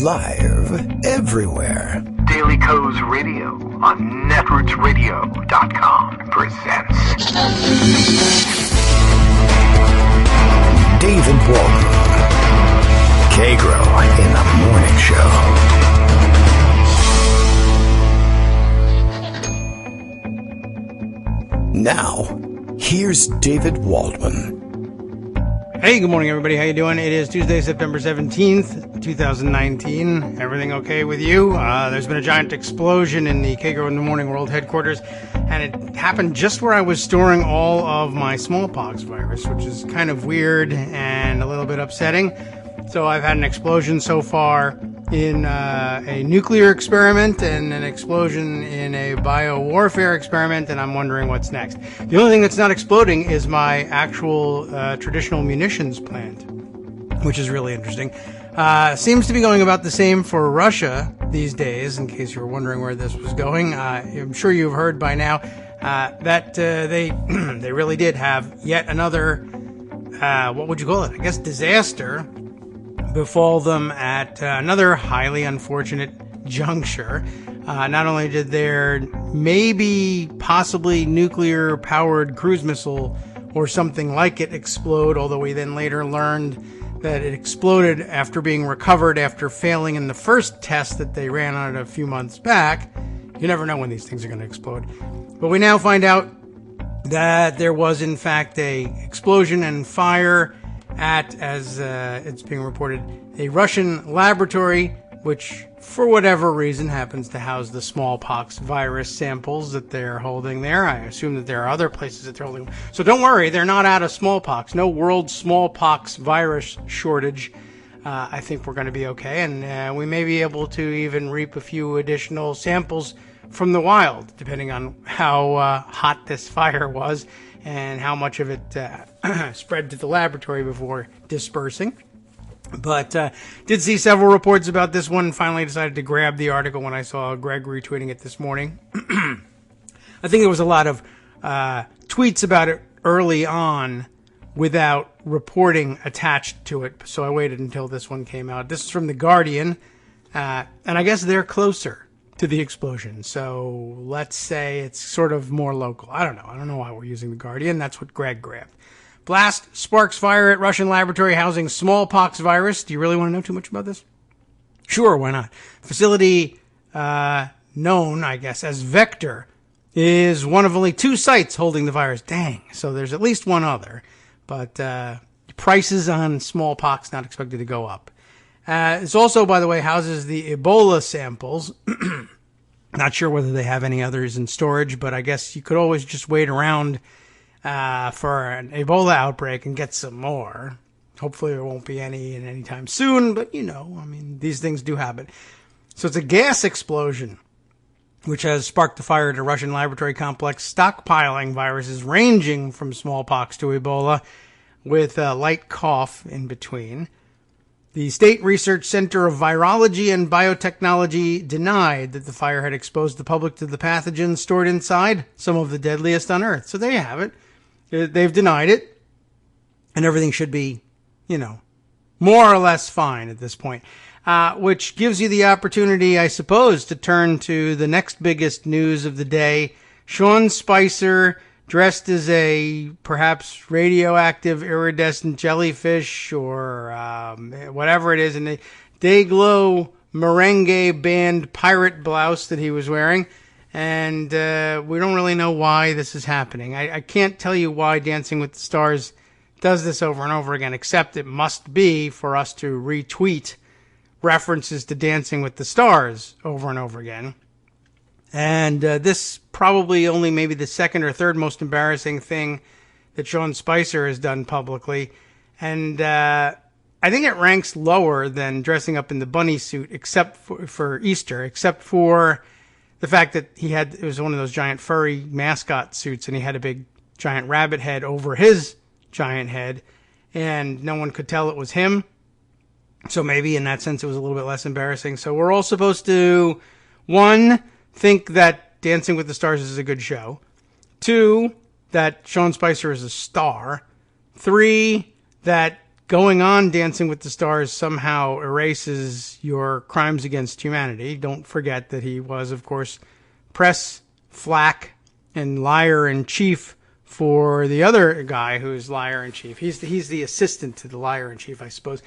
Live everywhere. Daily Co's Radio on netrootsradio.com presents David Walton. Kagro in the Morning Show. Now, here's David Waldman. Hey, good morning, everybody. How you doing? It is Tuesday, September 17th, 2019. Everything okay with you? There's been a giant explosion in the Kagro in the Morning World headquarters, and it happened just where I was storing all of my smallpox virus, which is kind of weird and a little bit upsetting. So I've had an explosion so far in a nuclear experiment and an explosion in a biowarfare experiment, and I'm wondering what's next. The only thing that's not exploding is my actual traditional munitions plant, which is really interesting. Seems to be going about the same for Russia these days, in case you were wondering where this was going. I'm sure you've heard by now that they they really did have yet another, what would you call it? I guess disaster befall them at another highly unfortunate juncture. Not only did their possibly nuclear-powered cruise missile or something like it explode, although we then later learned that it exploded after being recovered after failing in the first test that they ran on it a few months back. You never know when these things are going to explode. But we now find out that there was, in fact, a explosion and fire at, as it's being reported, a Russian laboratory, which, for whatever reason, happens to house the smallpox virus samples that they're holding there. I assume that there are other places that they're holding them. So don't worry, they're not out of smallpox. No world smallpox virus shortage. I think we're going to be okay, and we may be able to even reap a few additional samples from the wild, depending on how hot this fire was and how much of it spread to the laboratory before dispersing. But did see several reports about this one, and finally decided to grab the article when I saw Greg retweeting it this morning. I think there was a lot of tweets about it early on without reporting attached to it, so I waited until this one came out. This is from The Guardian, and I guess they're closer to the explosion, so let's say it's sort of more local. I don't know why we're using The Guardian. That's what Greg grabbed. Blast sparks fire at Russian laboratory housing smallpox virus. Do you really want to know too much about this? Sure, why not? Facility known, I guess, as Vector is one of only 2 sites holding the virus. Dang, so there's at least one other. But prices on smallpox not expected to go up. It's also, by the way, houses the Ebola samples. Not sure whether they have any others in storage, but I guess you could always just wait around for an Ebola outbreak and get some more. Hopefully there won't be any in any time soon, but these things do happen. So it's a gas explosion, which has sparked the fire at a Russian laboratory complex stockpiling viruses ranging from smallpox to Ebola, with a light cough in between. The State Research Center of Virology and Biotechnology denied that the fire had exposed the public to the pathogens stored inside, some of the deadliest on Earth. So there you have it. They've denied it, and everything should be, more or less fine at this point. Which gives you the opportunity, I suppose, to turn to the next biggest news of the day. Sean Spicer, dressed as a perhaps radioactive iridescent jellyfish or whatever it is, in the Dayglow merengue band pirate blouse that he was wearing. And we don't really know why this is happening. I can't tell you why Dancing with the Stars does this over and over again, except it must be for us to retweet references to Dancing with the Stars over and over again. And this probably only maybe the second or third most embarrassing thing that Sean Spicer has done publicly. And I think it ranks lower than dressing up in the bunny suit, except for Easter, except for the fact that it was one of those giant furry mascot suits, and he had a big giant rabbit head over his giant head, and no one could tell it was him. So maybe in that sense it was a little bit less embarrassing. So we're all supposed to, 1, think that Dancing with the Stars is a good show. 2, that Sean Spicer is a star. 3, that going on Dancing with the Stars somehow erases your crimes against humanity. Don't forget that he was, of course, press flack and liar-in-chief for the other guy who's liar-in-chief. He's the assistant to the liar-in-chief, I suppose.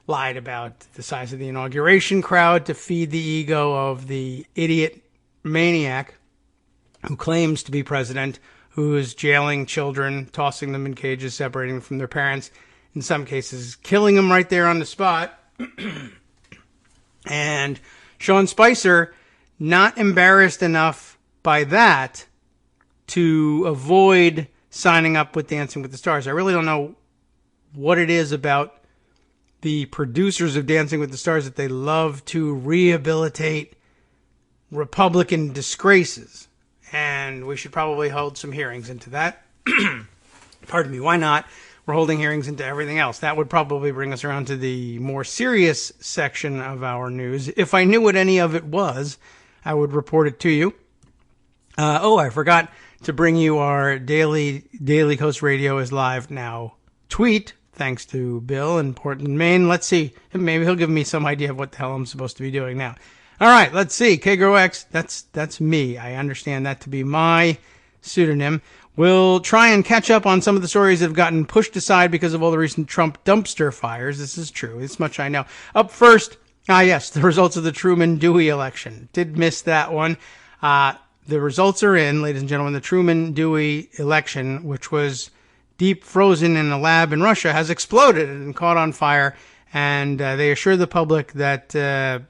Lied about the size of the inauguration crowd to feed the ego of the idiot maniac who claims to be president, who is jailing children, tossing them in cages, separating them from their parents, in some cases killing them right there on the spot. And Sean Spicer, not embarrassed enough by that to avoid signing up with Dancing with the Stars. I really don't know what it is about the producers of Dancing with the Stars that they love to rehabilitate Republican disgraces. And we should probably hold some hearings into that. Pardon me, why not? We're holding hearings into everything else. That would probably bring us around to the more serious section of our news. If I knew what any of it was, I would report it to you. I forgot to bring you our Daily Coast Radio is Live Now tweet, thanks to Bill in Portland, Maine. Let's see. Maybe he'll give me some idea of what the hell I'm supposed to be doing now. All right, let's see. Kagro X, that's me. I understand that to be my pseudonym. We'll try and catch up on some of the stories that have gotten pushed aside because of all the recent Trump dumpster fires. This is true. This much I know. Up first, yes, the results of the Truman-Dewey election. Did miss that one. The results are in, ladies and gentlemen. The Truman-Dewey election, which was deep frozen in a lab in Russia, has exploded and caught on fire. And they assure the public that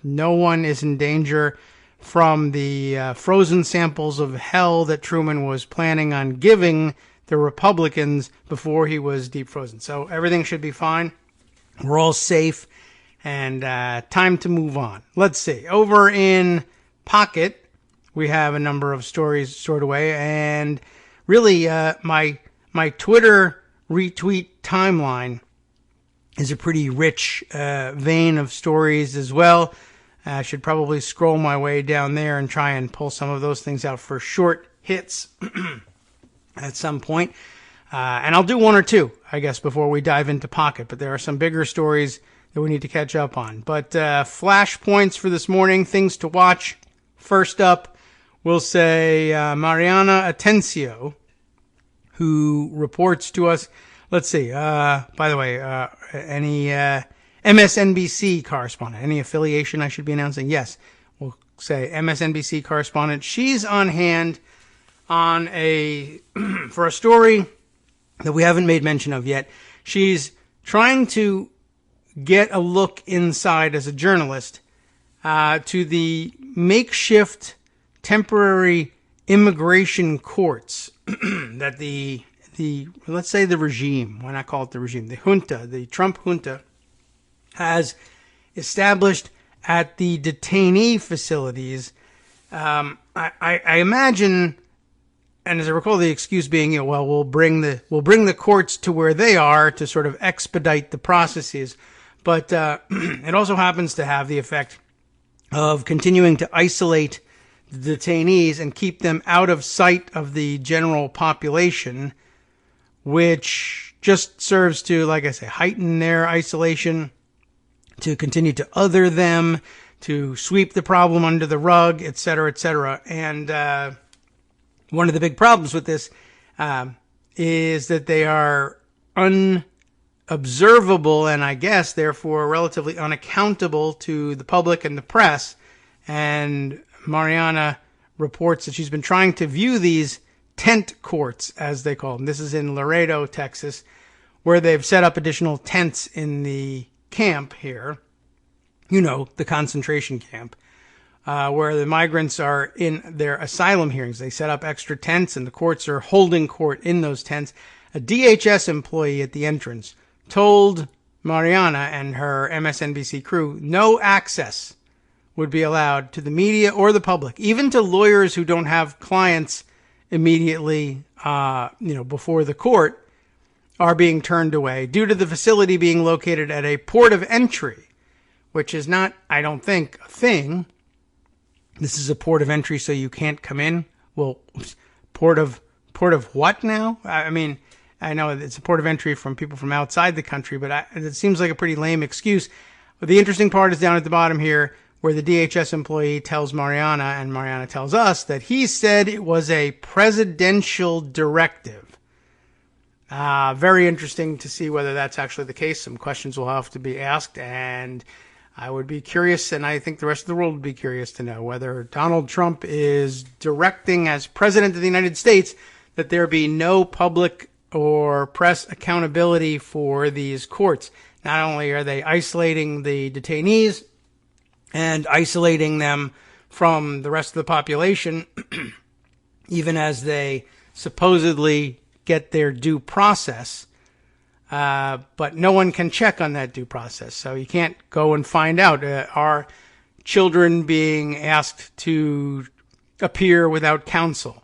no one is in danger from the frozen samples of hell that Truman was planning on giving the Republicans before he was deep frozen. So everything should be fine. We're all safe. And time to move on. Let's see. Over in Pocket, we have a number of stories stored away. And really, my Twitter retweet timeline is a pretty rich vein of stories as well. I should probably scroll my way down there and try and pull some of those things out for short hits at some point. And I'll do one or two, I guess, before we dive into Pocket. But there are some bigger stories that we need to catch up on. But flash points for this morning, things to watch. First up, we'll say Mariana Atencio, who reports to us. Let's see. By the way, any MSNBC correspondent, any affiliation I should be announcing? Yes, we'll say MSNBC correspondent. She's on hand on for a story that we haven't made mention of yet. She's trying to get a look inside as a journalist to the makeshift temporary immigration courts that let's say the regime, why not call it the regime, the junta, the Trump junta, has established at the detainee facilities. I imagine, and as I recall, the excuse being, we'll bring the courts to where they are to sort of expedite the processes. But it also happens to have the effect of continuing to isolate the detainees and keep them out of sight of the general population, which just serves to, like I say, heighten their isolation, to continue to other them, to sweep the problem under the rug, et cetera, et cetera. And one of the big problems with this is that they are unobservable and, I guess, therefore relatively unaccountable to the public and the press. And Mariana reports that she's been trying to view these tent courts, as they call them. This is in Laredo, Texas, where they've set up additional tents in the camp here, the concentration camp, where the migrants are in their asylum hearings. They set up extra tents, and the courts are holding court in those tents. A DHS employee at the entrance told Mariana and her MSNBC crew no access would be allowed to the media or the public, even to lawyers who don't have clients immediately, before the court, are being turned away due to the facility being located at a port of entry, which is not, I don't think, a thing. This is a port of entry, so you can't come in. Well, port of what now? I mean, I know it's a port of entry from people from outside the country, but it seems like a pretty lame excuse. But the interesting part is down at the bottom here, where the DHS employee tells Mariana, and Mariana tells us, that he said it was a presidential directive. Very interesting to see whether that's actually the case. Some questions will have to be asked, and I would be curious, and I think the rest of the world would be curious to know whether Donald Trump is directing as president of the United States that there be no public or press accountability for these courts. Not only are they isolating the detainees and isolating them from the rest of the population, even as they supposedly get their due process, but no one can check on that due process. So you can't go and find out, are children being asked to appear without counsel?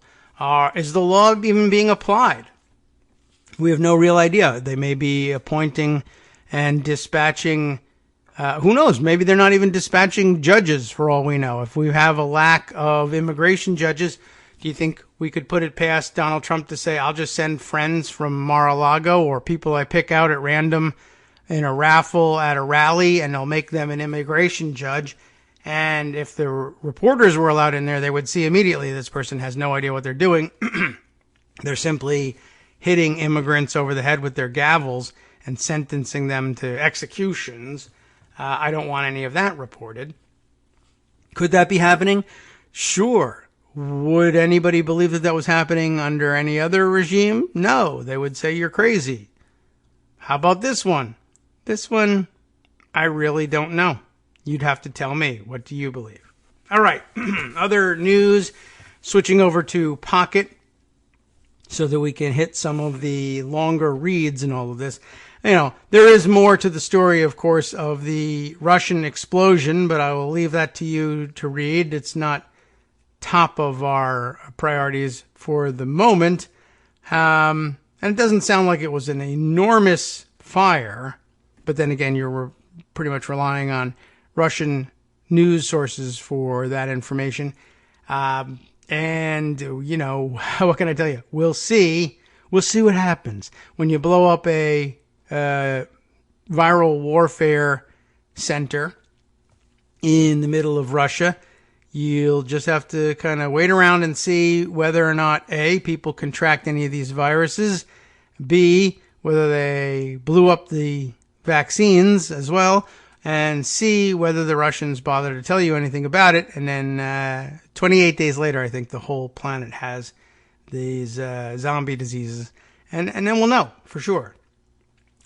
Is the law even being applied? We have no real idea. They may be appointing and dispatching, who knows, maybe they're not even dispatching judges for all we know. If we have a lack of immigration judges, do you think we could put it past Donald Trump to say, I'll just send friends from Mar-a-Lago or people I pick out at random in a raffle at a rally, and they'll make them an immigration judge? And if the reporters were allowed in there, they would see immediately this person has no idea what they're doing. They're simply hitting immigrants over the head with their gavels and sentencing them to executions. I don't want any of that reported. Could that be happening? Sure. Would anybody believe that that was happening under any other regime? No. They would say you're crazy. How about this one? This one, I really don't know. You'd have to tell me. What do you believe? All right. Other news, switching over to Pocket so that we can hit some of the longer reads and all of this. You know, there is more to the story, of course, of the Russian explosion, but I will leave that to you to read. It's not top of our priorities for the moment. And it doesn't sound like it was an enormous fire, but then again, you're pretty much relying on Russian news sources for that information. And, you know, what can I tell you? We'll see. We'll see what happens when you blow up a viral warfare center in the middle of Russia. You'll just have to kind of wait around and see whether or not, A, people contract any of these viruses, B, whether they blew up the vaccines as well, and C, whether the Russians bother to tell you anything about it. And then 28 days later, I think the whole planet has these zombie diseases. And then we'll know for sure.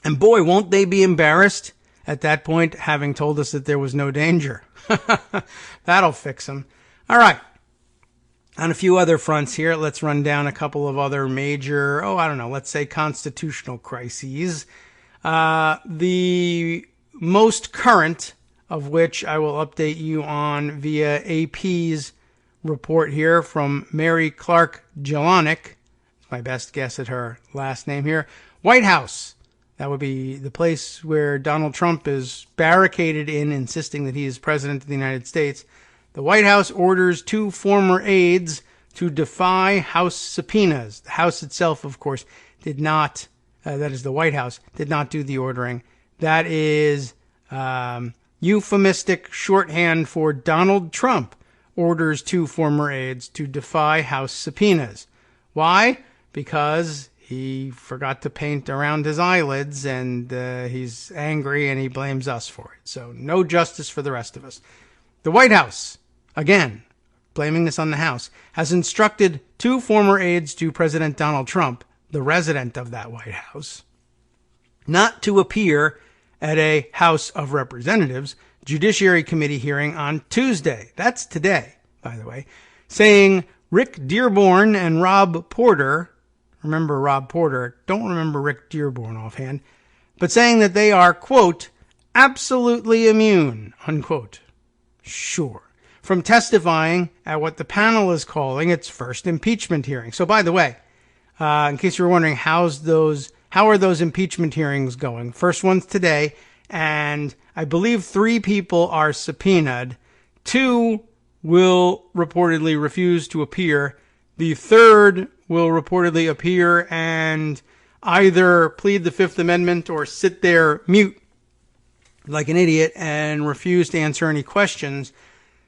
And boy, won't they be embarrassed at that point, having told us that there was no danger. That'll fix them. All right. On a few other fronts here, let's run down a couple of other major, let's say constitutional crises. The most current of which I will update you on via AP's report here from Mary Clark Jelinek. My best guess at her last name here. White House. That would be the place where Donald Trump is barricaded in, insisting that he is president of the United States. The White House orders 2 former aides to defy House subpoenas. The House itself, of course, did not, that is the White House, did not do the ordering. That is euphemistic shorthand for Donald Trump orders 2 former aides to defy House subpoenas. Why? Because he forgot to paint around his eyelids, and he's angry, and he blames us for it. So no justice for the rest of us. The White House, again, blaming this on the House, has instructed 2 former aides to President Donald Trump, the resident of that White House, not to appear at a House of Representatives Judiciary Committee hearing on Tuesday. That's today, by the way, saying Rick Dearborn and Rob Porter, remember Rob Porter, don't remember Rick Dearborn offhand, but saying that they are, quote, absolutely immune, unquote. Sure. From testifying at what the panel is calling its first impeachment hearing. So, by the way, in case you were wondering, how are those impeachment hearings going? First one's today, and I believe 3 people are subpoenaed. 2 will reportedly refuse to appear. The 3rd will reportedly appear and either plead the Fifth Amendment or sit there mute like an idiot and refuse to answer any questions.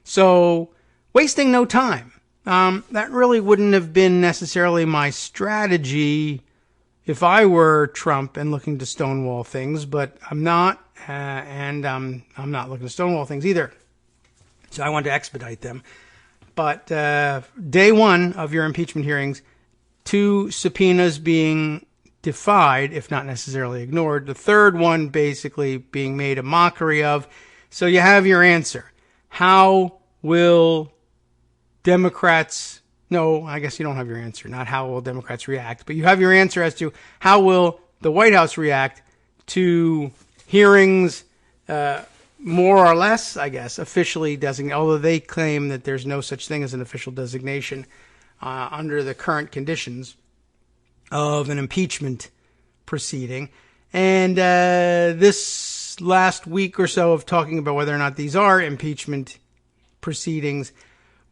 So, wasting no time. That really wouldn't have been necessarily my strategy if I were Trump and looking to stonewall things, but I'm not, and I'm not looking to stonewall things either. So I want to expedite them. But day one of your impeachment hearings, 2 subpoenas being defied, if not necessarily ignored. The third one basically being made a mockery of. So you have your answer. How will Democrats... No, I guess you don't have your answer. Not how will Democrats react, but you have your answer as to how will the White House react to hearings, more or less, I guess, officially designated, although they claim that there's no such thing as an official designation under the current conditions of an impeachment proceeding. And this last week or so of talking about whether or not these are impeachment proceedings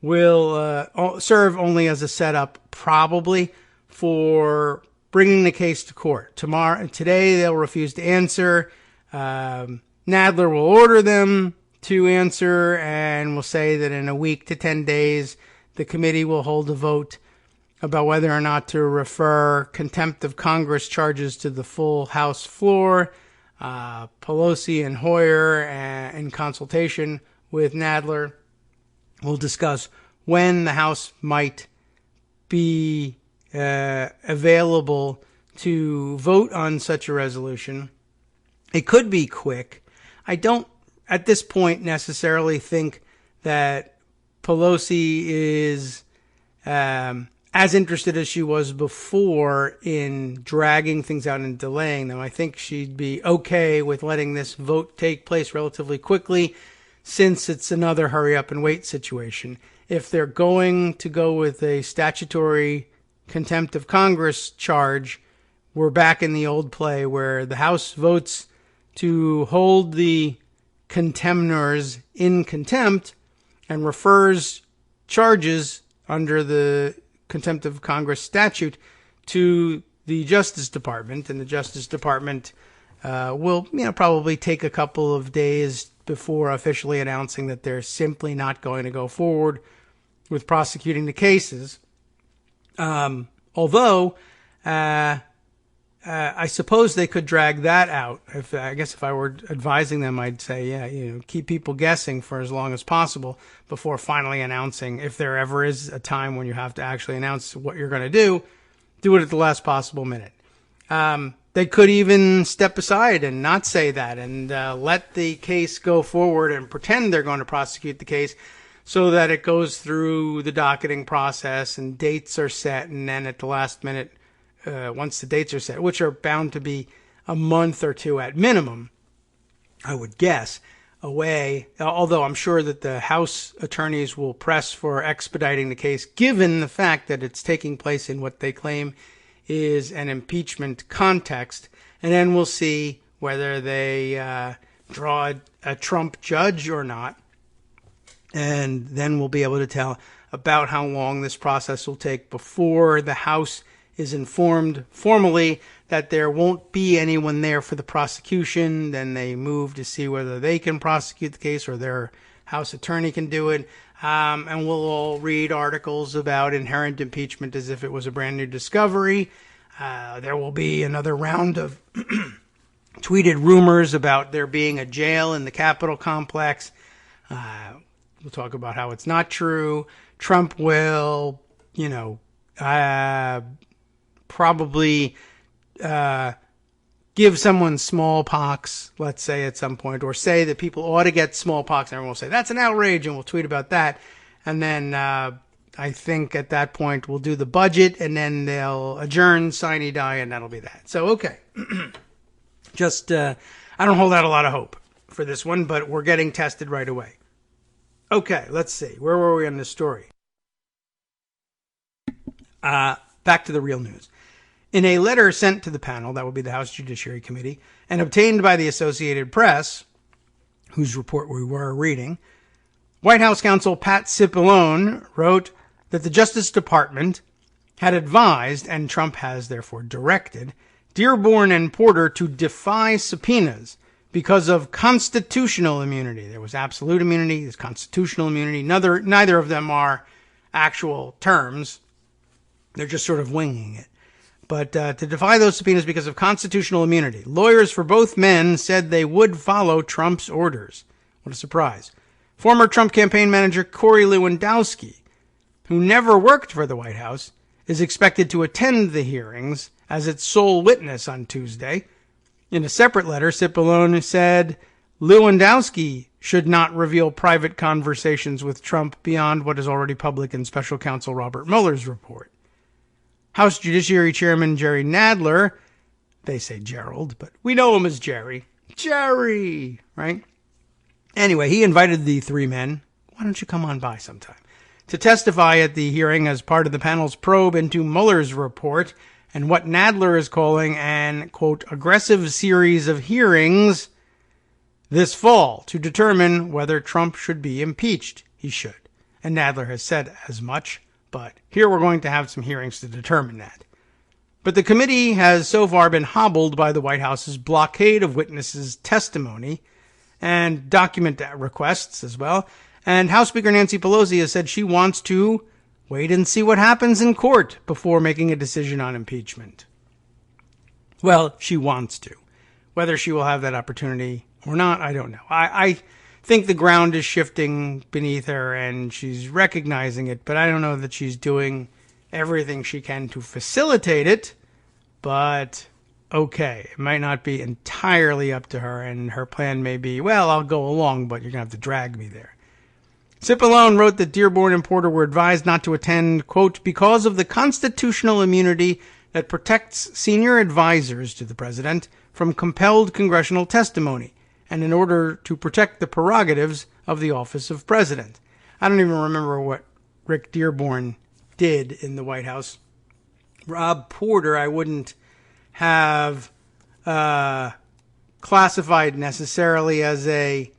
will serve only as a setup, probably, for bringing the case to court. Today, they'll refuse to answer. Nadler will order them to answer and will say that in a week to 10 days, the committee will hold a vote about whether or not to refer contempt of Congress charges to the full House floor. Pelosi and Hoyer, in consultation with Nadler, will discuss when the House might be available to vote on such a resolution. It could be quick. I don't, at this point, necessarily think that Pelosi is as interested as she was before in dragging things out and delaying them. I think she'd be okay with letting this vote take place relatively quickly, since it's another hurry up and wait situation. If they're going to go with a statutory contempt of Congress charge, we're back in the old play where the House votes to hold the contemners in contempt and refers charges under the contempt of Congress statute to the Justice Department, and the Justice Department will probably take a couple of days before officially announcing that they're simply not going to go forward with prosecuting the cases. Although, I suppose they could drag that out. I guess if I were advising them, I'd say, keep people guessing for as long as possible before finally announcing. If there ever is a time when you have to actually announce what you're going to do it at the last possible minute. They could even step aside and not say that and let the case go forward and pretend they're going to prosecute the case so that it goes through the docketing process and dates are set. And then at the last minute, once the dates are set, which are bound to be a month or two at minimum, I would guess, away, although I'm sure that the House attorneys will press for expediting the case, given the fact that it's taking place in what they claim is an impeachment context, and then we'll see whether they draw a Trump judge or not, and then we'll be able to tell about how long this process will take before the House is informed formally that there won't be anyone there for the prosecution. Then they move to see whether they can prosecute the case or their House attorney can do it. And we'll all read articles about inherent impeachment as if it was a brand new discovery. There will be another round of tweeted rumors about there being a jail in the Capitol complex. We'll talk about how it's not true. Trump will, probably give someone smallpox, let's say, at some point, or say that people ought to get smallpox, and everyone will say, that's an outrage, and we'll tweet about that. And then I think at that point we'll do the budget, and then they'll adjourn, sine die, and that'll be that. So, okay. Just, I don't hold out a lot of hope for this one, but we're getting tested right away. Okay, let's see. Where were we on this story? Back to the real news. In a letter sent to the panel, that would be the House Judiciary Committee, and obtained by the Associated Press, whose report we were reading, White House counsel Pat Cipollone wrote that the Justice Department had advised, and Trump has therefore directed, Dearborn and Porter to defy subpoenas because of constitutional immunity. There was absolute immunity, there's constitutional immunity. Neither of them are actual terms. They're just sort of winging it. But to defy those subpoenas because of constitutional immunity. Lawyers for both men said they would follow Trump's orders. What a surprise. Former Trump campaign manager Corey Lewandowski, who never worked for the White House, is expected to attend the hearings as its sole witness on Tuesday. In a separate letter, Cipollone said Lewandowski should not reveal private conversations with Trump beyond what is already public in Special Counsel Robert Mueller's report. House Judiciary Chairman Jerry Nadler, they say Gerald, but we know him as Jerry. Jerry, right? Anyway, he invited the three men, why don't you come on by sometime, to testify at the hearing as part of the panel's probe into Mueller's report and what Nadler is calling an, quote, aggressive series of hearings this fall to determine whether Trump should be impeached. He should. And Nadler has said as much, but here we're going to have some hearings to determine that. But the committee has so far been hobbled by the White House's blockade of witnesses' testimony and document requests as well. And House Speaker Nancy Pelosi has said she wants to wait and see what happens in court before making a decision on impeachment. Well, she wants to. Whether she will have that opportunity or not, I don't know. I think the ground is shifting beneath her and she's recognizing it, but I don't know that she's doing everything she can to facilitate it. But okay, it might not be entirely up to her, and her plan may be, well, I'll go along, but you're going to have to drag me there. Cipollone wrote that Dearborn and Porter were advised not to attend, quote, because of the constitutional immunity that protects senior advisors to the president from compelled congressional testimony, and in order to protect the prerogatives of the office of president. I don't even remember what Rick Dearborn did in the White House. Rob Porter, I wouldn't have classified necessarily as a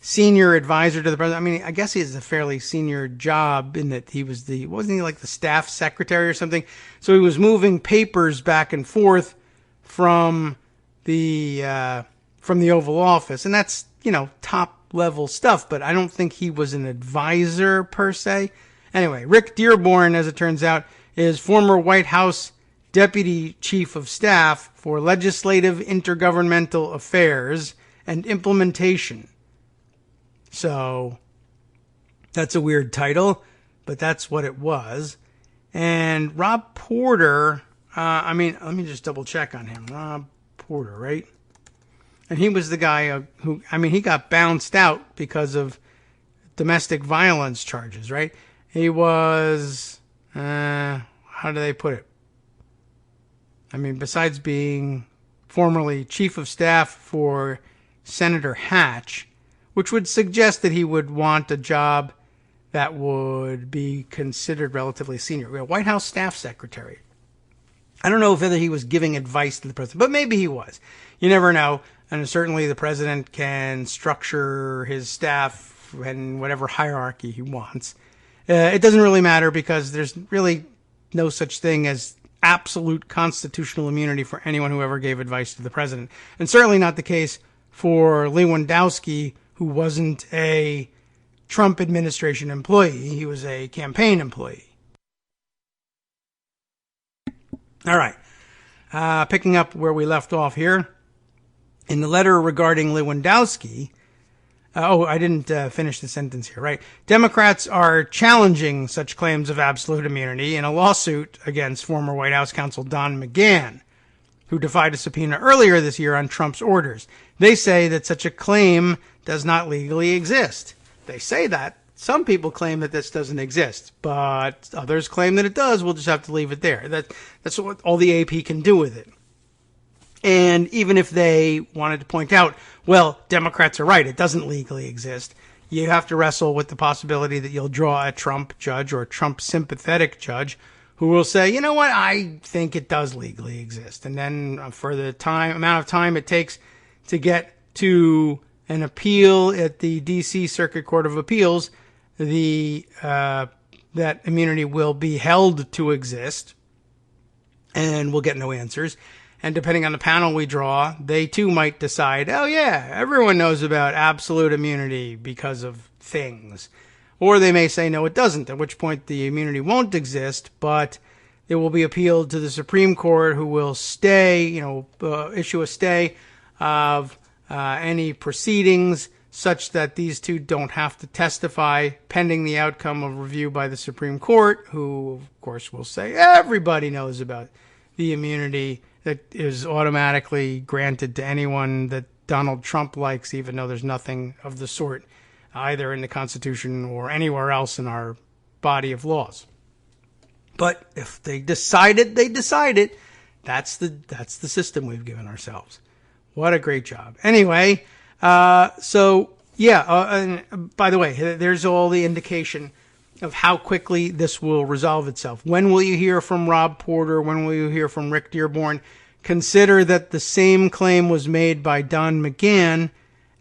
senior advisor to the president. I mean, I guess he has a fairly senior job in that he was wasn't he like the staff secretary or something? So he was moving papers back and forth from the Oval Office, and that's, top level stuff, but I don't think he was an advisor per se. Anyway, Rick Dearborn, as it turns out, is former White House Deputy Chief of Staff for Legislative Intergovernmental Affairs and Implementation. So that's a weird title, but that's what it was. And Rob Porter, let me just double check on him. Rob Porter, right? And he was the guy who he got bounced out because of domestic violence charges, right? He was, how do they put it? Besides being formerly Chief of Staff for Senator Hatch, which would suggest that he would want a job that would be considered relatively senior. White House Staff Secretary. I don't know whether he was giving advice to the president, but maybe he was. You never know. And certainly the president can structure his staff in whatever hierarchy he wants. It doesn't really matter because there's really no such thing as absolute constitutional immunity for anyone who ever gave advice to the president. And certainly not the case for Lewandowski, who wasn't a Trump administration employee. He was a campaign employee. All right. Picking up where we left off here. In the letter regarding Lewandowski, I didn't finish the sentence here, right? Democrats are challenging such claims of absolute immunity in a lawsuit against former White House counsel Don McGahn, who defied a subpoena earlier this year on Trump's orders. They say that such a claim does not legally exist. They say that. Some people claim that this doesn't exist, but others claim that it does. We'll just have to leave it there. That's what all the AP can do with it. And even if they wanted to point out, well, Democrats are right, it doesn't legally exist, you have to wrestle with the possibility that you'll draw a Trump judge or a Trump sympathetic judge who will say, you know what, I think it does legally exist. And then for the amount of time it takes to get to an appeal at the D.C. Circuit Court of Appeals, that immunity will be held to exist, and we'll get no answers. And depending on the panel we draw, they too might decide, oh yeah, everyone knows about absolute immunity because of things. Or they may say, no, it doesn't, at which point the immunity won't exist, but it will be appealed to the Supreme Court, who will issue a stay of any proceedings such that these two don't have to testify pending the outcome of review by the Supreme Court, who, of course, will say everybody knows about the immunity that is automatically granted to anyone that Donald Trump likes, even though there's nothing of the sort either in the Constitution or anywhere else in our body of laws. But if they decide it, they decide it. That's the system we've given ourselves. What a great job. Anyway, and by the way, there's all the indication of how quickly this will resolve itself. When will you hear from Rob Porter? When will you hear from Rick Dearborn? Consider that the same claim was made by Don McGahn,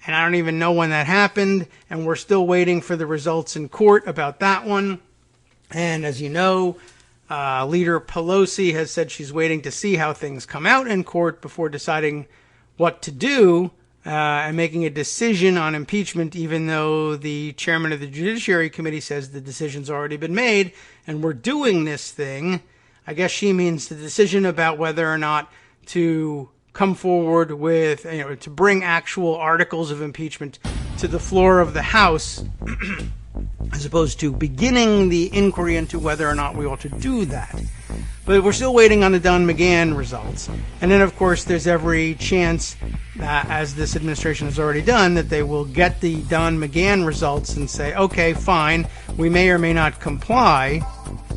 and I don't even know when that happened, and we're still waiting for the results in court about that one. And as you know, Leader Pelosi has said she's waiting to see how things come out in court before deciding what to do and making a decision on impeachment, even though the chairman of the Judiciary Committee says the decision's already been made and we're doing this thing. I guess she means the decision about whether or not to come forward with, to bring actual articles of impeachment to the floor of the House, as opposed to beginning the inquiry into whether or not we ought to do that. But we're still waiting on the Don McGahn results. And then, of course, there's every chance, as this administration has already done, that they will get the Don McGahn results and say, okay, fine, we may or may not comply,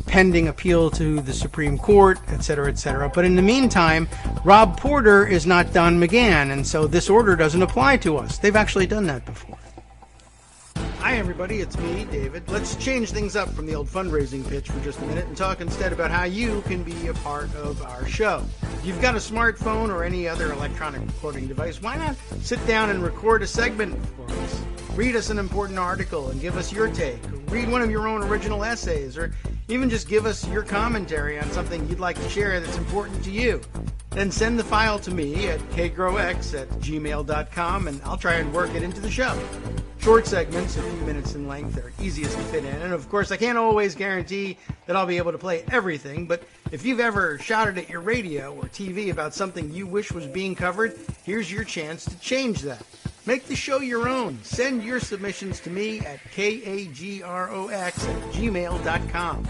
pending appeal to the Supreme Court, et cetera, et cetera. But in the meantime, Rob Porter is not Don McGahn, and so this order doesn't apply to us. They've actually done that before. Hi, everybody. It's me, David. Let's change things up from the old fundraising pitch for just a minute and talk instead about how you can be a part of our show. If you've got a smartphone or any other electronic recording device, why not sit down and record a segment for us? Read us an important article and give us your take. Read one of your own original essays, or even just give us your commentary on something you'd like to share that's important to you. Then send the file to me at kagrox@gmail.com, and I'll try and work it into the show. Short segments, a few minutes in length, are easiest to fit in. And of course, I can't always guarantee that I'll be able to play everything, but if you've ever shouted at your radio or TV about something you wish was being covered, here's your chance to change that. Make the show your own. Send your submissions to me at kagrox@gmail.com.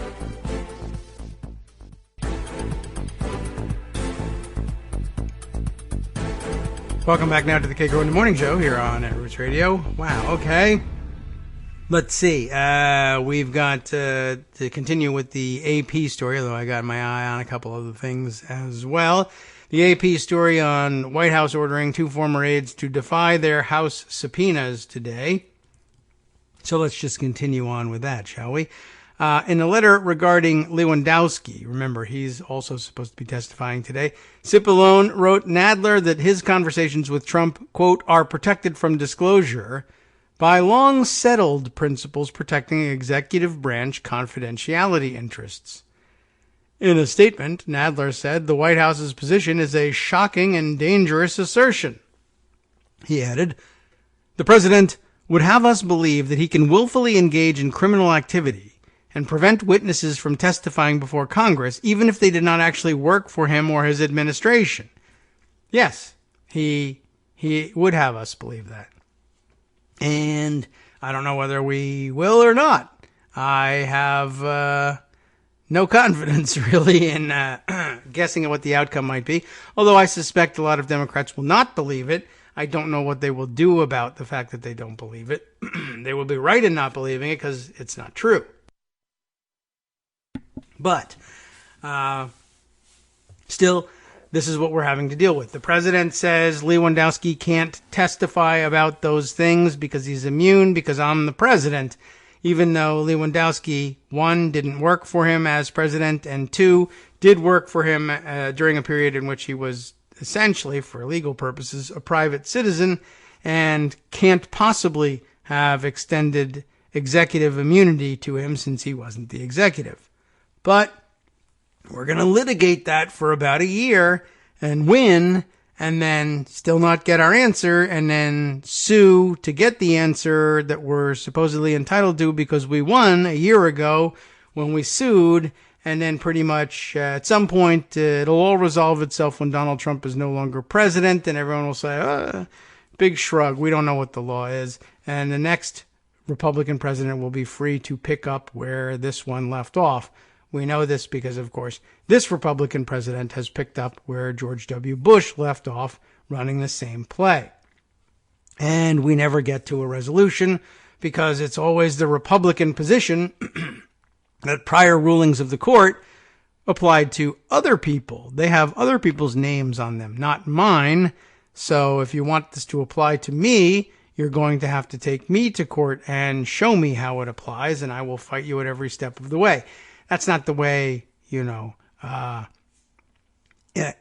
Welcome back now to the Kagro in the Morning Show here on Roots Radio. Wow, okay. Let's see. We've got to continue with the AP story, although I got my eye on a couple other things as well. The AP story on White House ordering 2 former aides to defy their House subpoenas today. So let's just continue on with that, shall we? In a letter regarding Lewandowski, remember, he's also supposed to be testifying today, Cipollone wrote Nadler that his conversations with Trump, quote, are protected from disclosure by long-settled principles protecting executive branch confidentiality interests. In a statement, Nadler said the White House's position is a shocking and dangerous assertion. He added, the president would have us believe that he can willfully engage in criminal activity and prevent witnesses from testifying before Congress, even if they did not actually work for him or his administration. Yes, he would have us believe that. And I don't know whether we will or not. I have no confidence, really, in guessing at what the outcome might be, although I suspect a lot of Democrats will not believe it. I don't know what they will do about the fact that they don't believe it. They will be right in not believing it because it's not true. But still, this is what we're having to deal with. The president says Lewandowski can't testify about those things because he's immune, because I'm the president, even though Lewandowski, 1, didn't work for him as president, and 2, did work for him during a period in which he was essentially, for legal purposes, a private citizen and can't possibly have extended executive immunity to him since he wasn't the executive. But we're going to litigate that for about a year, and win, and then still not get our answer, and then sue to get the answer that we're supposedly entitled to because we won a year ago when we sued, and then pretty much at some point it'll all resolve itself when Donald Trump is no longer president, and everyone will say, big shrug, we don't know what the law is, and the next Republican president will be free to pick up where this one left off. We know this because, of course, this Republican president has picked up where George W. Bush left off running the same play. And we never get to a resolution because it's always the Republican position that prior rulings of the court applied to other people. They have other people's names on them, not mine. So if you want this to apply to me, you're going to have to take me to court and show me how it applies, and I will fight you at every step of the way. That's not the way,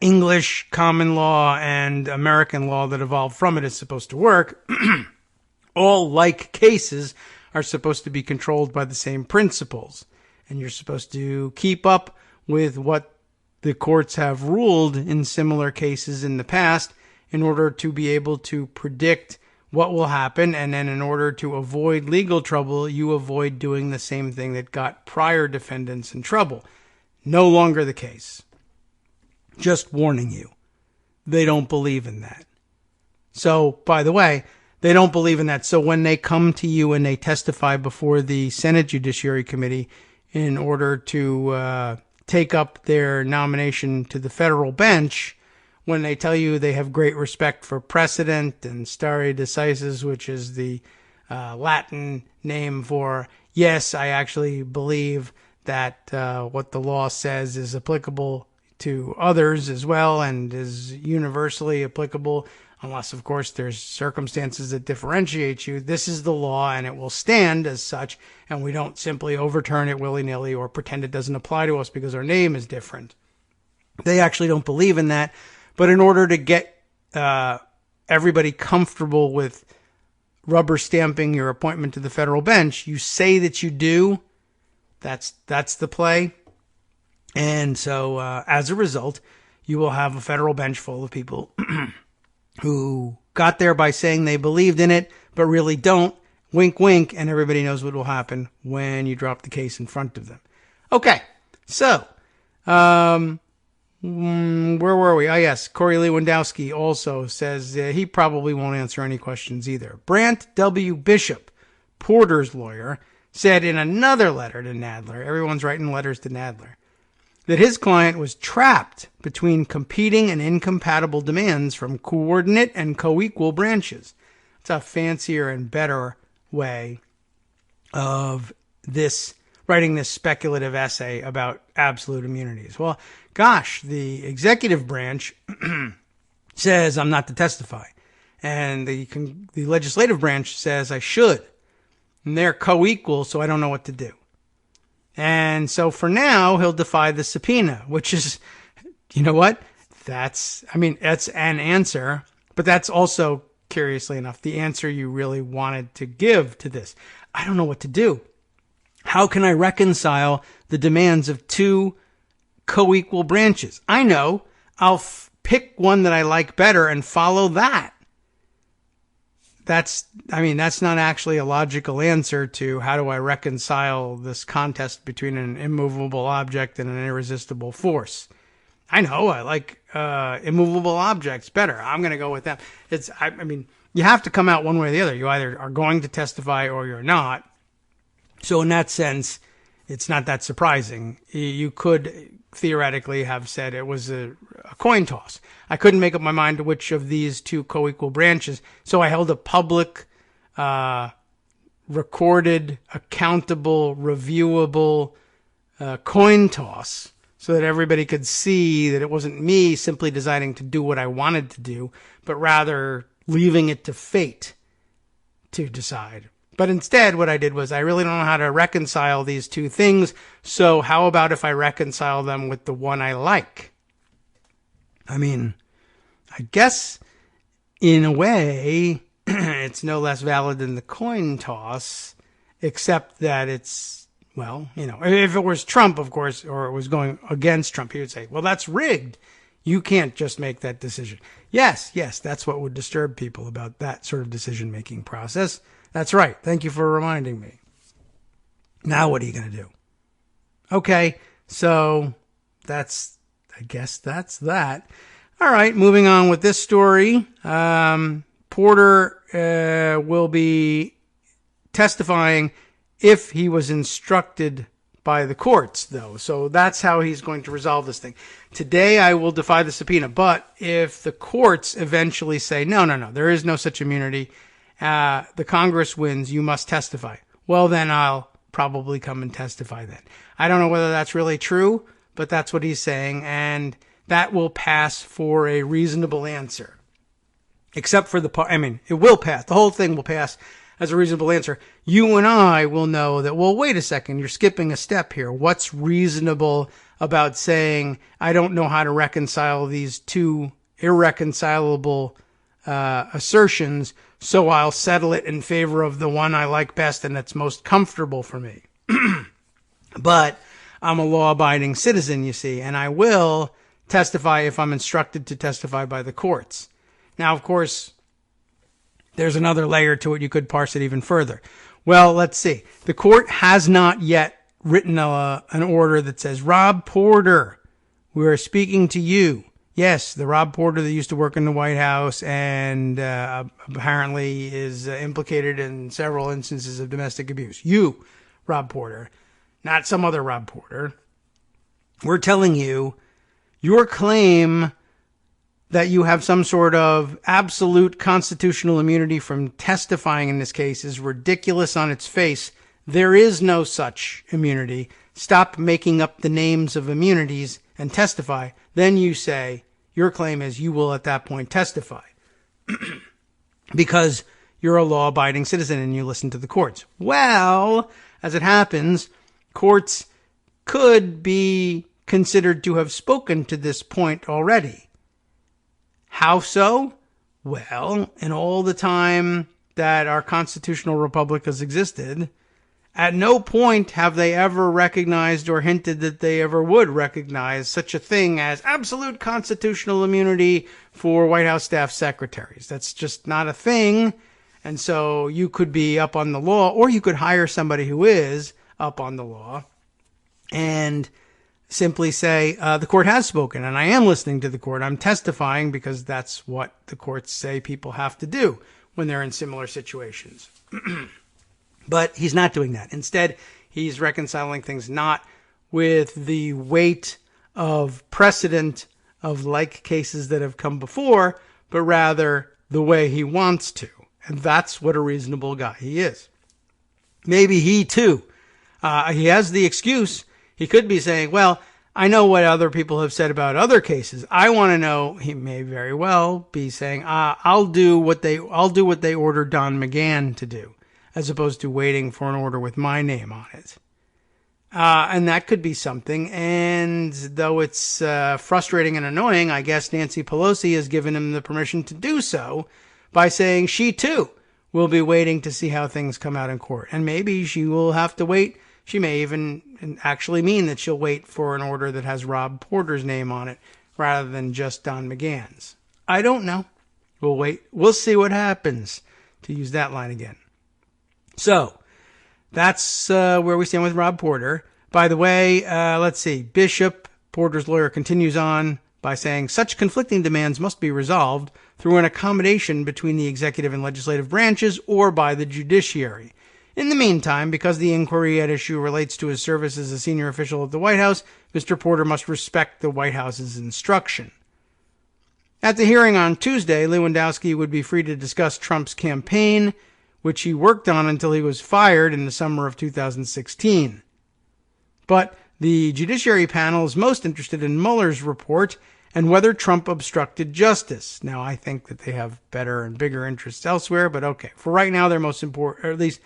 English common law and American law that evolved from it is supposed to work. All like cases are supposed to be controlled by the same principles. And you're supposed to keep up with what the courts have ruled in similar cases in the past in order to be able to predict what will happen, and then in order to avoid legal trouble, you avoid doing the same thing that got prior defendants in trouble. No longer the case. Just warning you. They don't believe in that. So, by the way, they don't believe in that. So when they come to you and they testify before the Senate Judiciary Committee in order to take up their nomination to the federal bench, when they tell you they have great respect for precedent and stare decisis, which is the Latin name for, yes, I actually believe that what the law says is applicable to others as well and is universally applicable, unless, of course, there's circumstances that differentiate you. This is the law, and it will stand as such, and we don't simply overturn it willy-nilly or pretend it doesn't apply to us because our name is different. They actually don't believe in that. But in order to get everybody comfortable with rubber stamping your appointment to the federal bench, you say that you do. That's the play. And so as a result, you will have a federal bench full of people who got there by saying they believed in it, but really don't. Wink, wink, and everybody knows what will happen when you drop the case in front of them. Okay, so where were we? Oh, yes. Corey Lewandowski also says he probably won't answer any questions either. Brant W. Bishop, Porter's lawyer, said in another letter to Nadler, everyone's writing letters to Nadler, that his client was trapped between competing and incompatible demands from coordinate and co-equal branches. It's a fancier and better way of writing this speculative essay about absolute immunities. Well, gosh, the executive branch says I'm not to testify, and the legislative branch says I should, and they're co-equal, so I don't know what to do. And so for now, he'll defy the subpoena, which is, you know what? That's an answer, but that's also, curiously enough, the answer you really wanted to give to this. I don't know what to do. How can I reconcile the demands of two co-equal branches? I know. I'll pick one that I like better and follow that. That's not actually a logical answer to how do I reconcile this contest between an immovable object and an irresistible force. I know I like immovable objects better. I'm going to go with them. You have to come out one way or the other. You either are going to testify or you're not. So in that sense, it's not that surprising. You could theoretically have said it was a coin toss. I couldn't make up my mind to which of these two co-equal branches, so I held a public, recorded, accountable, reviewable coin toss so that everybody could see that it wasn't me simply deciding to do what I wanted to do, but rather leaving it to fate to decide. But instead, what I did was I really don't know how to reconcile these two things, so how about if I reconcile them with the one I like? I guess, in a way, it's no less valid than the coin toss, except that it's, if it was Trump, of course, or it was going against Trump, he would say, well, that's rigged. You can't just make that decision. Yes, that's what would disturb people about that sort of decision-making process. That's right. Thank you for reminding me. Now what are you going to do? Okay, so I guess that's that. All right, moving on with this story. Porter will be testifying if he was instructed by the courts, though. So that's how he's going to resolve this thing. Today, I will defy the subpoena. But if the courts eventually say, no, there is no such immunity, the Congress wins, you must testify. Well, then I'll probably come and testify then. I don't know whether that's really true, but that's what he's saying. And that will pass for a reasonable answer. Except for it will pass. The whole thing will pass as a reasonable answer. You and I will know that, well, wait a second, you're skipping a step here. What's reasonable about saying, I don't know how to reconcile these two irreconcilable assertions, so I'll settle it in favor of the one I like best and that's most comfortable for me. But I'm a law-abiding citizen, you see, and I will testify if I'm instructed to testify by the courts. Now, of course, there's another layer to it. You could parse it even further. Well, let's see. The court has not yet written an order that says, Rob Porter, we are speaking to you. Yes, the Rob Porter that used to work in the White House and apparently is implicated in several instances of domestic abuse. You, Rob Porter, not some other Rob Porter. We're telling you your claim that you have some sort of absolute constitutional immunity from testifying in this case is ridiculous on its face. There is no such immunity. Stop making up the names of immunities and testify. Then you say, your claim is you will at that point testify. Because you're a law-abiding citizen and you listen to the courts. Well, as it happens, courts could be considered to have spoken to this point already. How so? Well, in all the time that our constitutional republic has existed, at no point have they ever recognized or hinted that they ever would recognize such a thing as absolute constitutional immunity for White House staff secretaries. That's just not a thing. And so you could be up on the law, or you could hire somebody who is up on the law and simply say, the court has spoken and I am listening to the court. I'm testifying because that's what the courts say people have to do when they're in similar situations. But he's not doing that. Instead, he's reconciling things not with the weight of precedent of like cases that have come before, but rather the way he wants to. And that's what a reasonable guy he is. Maybe he too, he has the excuse. He could be saying, well, I know what other people have said about other cases. I want to know. He may very well be saying, I'll do what they ordered Don McGahn to do, as opposed to waiting for an order with my name on it. And that could be something. And though it's frustrating and annoying, I guess Nancy Pelosi has given him the permission to do so by saying she too will be waiting to see how things come out in court. And maybe she will have to wait. She may even actually mean that she'll wait for an order that has Rob Porter's name on it rather than just Don McGahn's. I don't know. We'll wait. We'll see what happens, to use that line again. So that's where we stand with Rob Porter. By the way, let's see. Bishop, Porter's lawyer, continues on by saying such conflicting demands must be resolved through an accommodation between the executive and legislative branches or by the judiciary. In the meantime, because the inquiry at issue relates to his service as a senior official at the White House, Mr. Porter must respect the White House's instruction. At the hearing on Tuesday, Lewandowski would be free to discuss Trump's campaign, which he worked on until he was fired in the summer of 2016. But the Judiciary panel is most interested in Mueller's report and whether Trump obstructed justice. Now, I think that they have better and bigger interests elsewhere, but okay. For right now, they're most important, or at least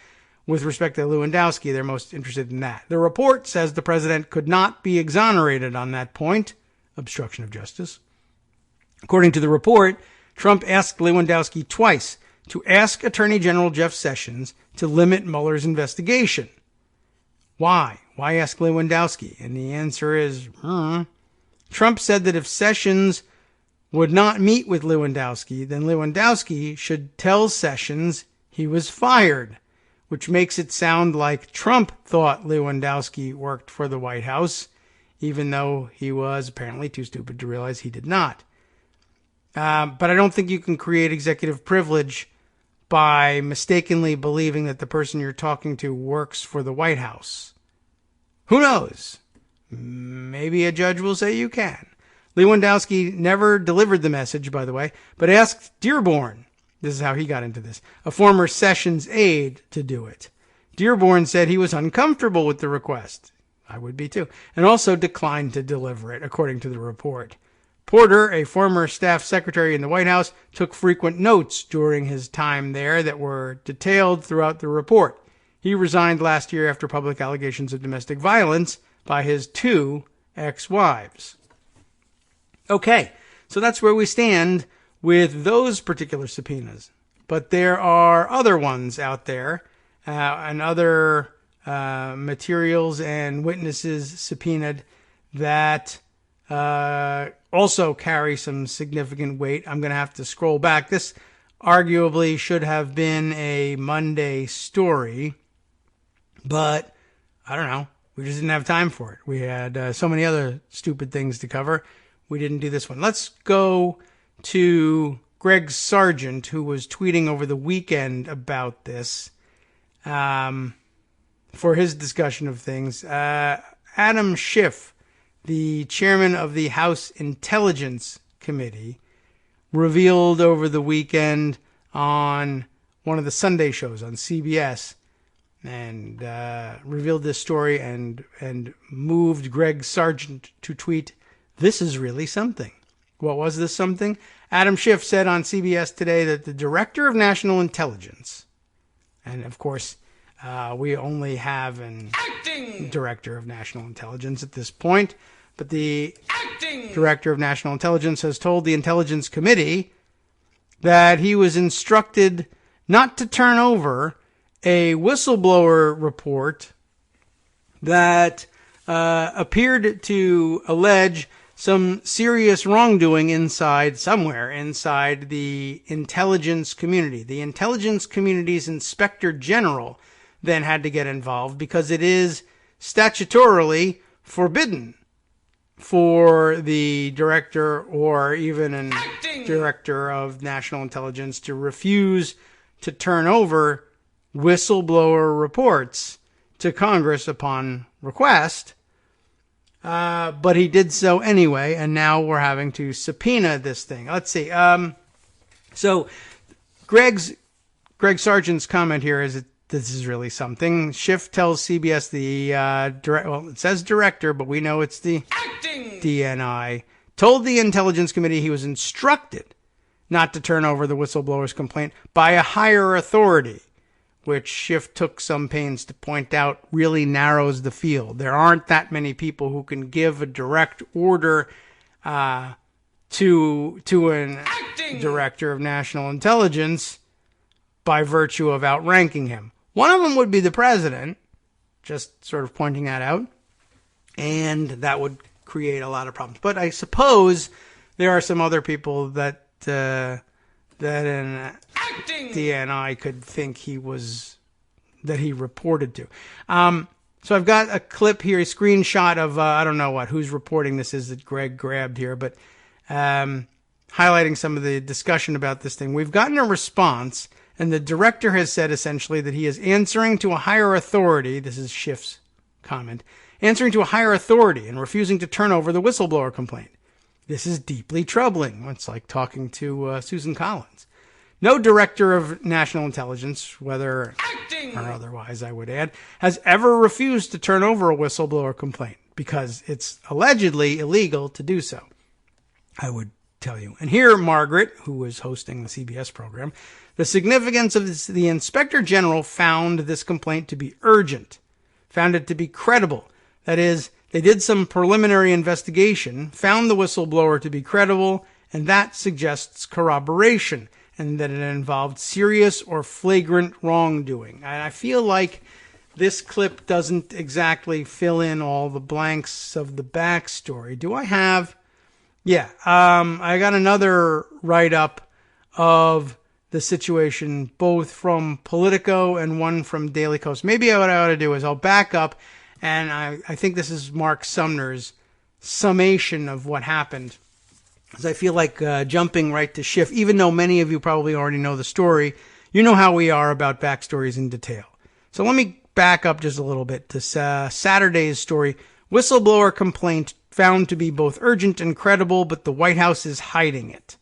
with respect to Lewandowski, they're most interested in that. The report says the president could not be exonerated on that point, obstruction of justice. According to the report, Trump asked Lewandowski twice to ask Attorney General Jeff Sessions to limit Mueller's investigation. Why? Why ask Lewandowski? And the answer is, Trump said that if Sessions would not meet with Lewandowski, then Lewandowski should tell Sessions he was fired, which makes it sound like Trump thought Lewandowski worked for the White House, even though he was apparently too stupid to realize he did not. But I don't think you can create executive privilege by mistakenly believing that the person you're talking to works for the White House. Who knows? Maybe a judge will say you can. Lewandowski never delivered the message, by the way, but asked Dearborn, this is how he got into this, a former Sessions aide, to do it. Dearborn said he was uncomfortable with the request. I would be too. And also declined to deliver it, according to the report. Porter, a former staff secretary in the White House, took frequent notes during his time there that were detailed throughout the report. He resigned last year after public allegations of domestic violence by his 2 ex-wives. Okay, so that's where we stand with those particular subpoenas. But there are other ones out there, and other materials and witnesses subpoenaed that also carry some significant weight. I'm going to have to scroll back. This arguably should have been a Monday story, but I don't know. We just didn't have time for it. We had so many other stupid things to cover. We didn't do this one. Let's go to Greg Sargent, who was tweeting over the weekend about this for his discussion of things. Adam Schiff, the chairman of the House Intelligence Committee, revealed over the weekend on one of the Sunday shows on CBS, and revealed this story and moved Greg Sargent to tweet, "This is really something." What was this something? Adam Schiff said on CBS today that the Director of National Intelligence, and of course, we only have an Director of National Intelligence at this point, but the Director of National Intelligence has told the Intelligence Committee that he was instructed not to turn over a whistleblower report that appeared to allege some serious wrongdoing somewhere inside the intelligence community. The intelligence community's inspector general then had to get involved because it is statutorily forbidden for the director or even a director of national intelligence to refuse to turn over whistleblower reports to Congress upon request. But he did so anyway, and now we're having to subpoena this thing. Let's see. So Greg Sargent's comment here is that this is really something. Schiff tells CBS it says director, but we know it's the DNI, told the Intelligence Committee he was instructed not to turn over the whistleblower's complaint by a higher authority, which Schiff took some pains to point out really narrows the field. There aren't that many people who can give a direct order to an Director of National Intelligence by virtue of outranking him. One of them would be the president, just sort of pointing that out, and that would create a lot of problems. But I suppose there are some other people that an DNI could think that he reported to. So I've got a clip here, a screenshot of, I don't know whose reporting this is that Greg grabbed here, but highlighting some of the discussion about this thing. We've gotten a response, and the director has said essentially that he is answering to a higher authority. This is Schiff's comment. Answering to a higher authority and refusing to turn over the whistleblower complaint. This is deeply troubling. It's like talking to Susan Collins. No director of national intelligence, whether or otherwise, I would add, has ever refused to turn over a whistleblower complaint because it's allegedly illegal to do so, I would tell you. And here, Margaret, who was hosting the CBS program, the significance of this, the Inspector General found this complaint to be urgent, found it to be credible. That is, they did some preliminary investigation, found the whistleblower to be credible, and that suggests corroboration, and that it involved serious or flagrant wrongdoing. And I feel like this clip doesn't exactly fill in all the blanks of the backstory. Do I have? Yeah, I got another write-up of the situation, both from Politico and one from Daily Kos. Maybe what I ought to do is I'll back up, and I think this is Mark Sumner's summation of what happened. Because I feel like jumping right to Schiff, even though many of you probably already know the story, you know how we are about backstories in detail. So let me back up just a little bit to Saturday's story. Whistleblower complaint found to be both urgent and credible, but the White House is hiding it.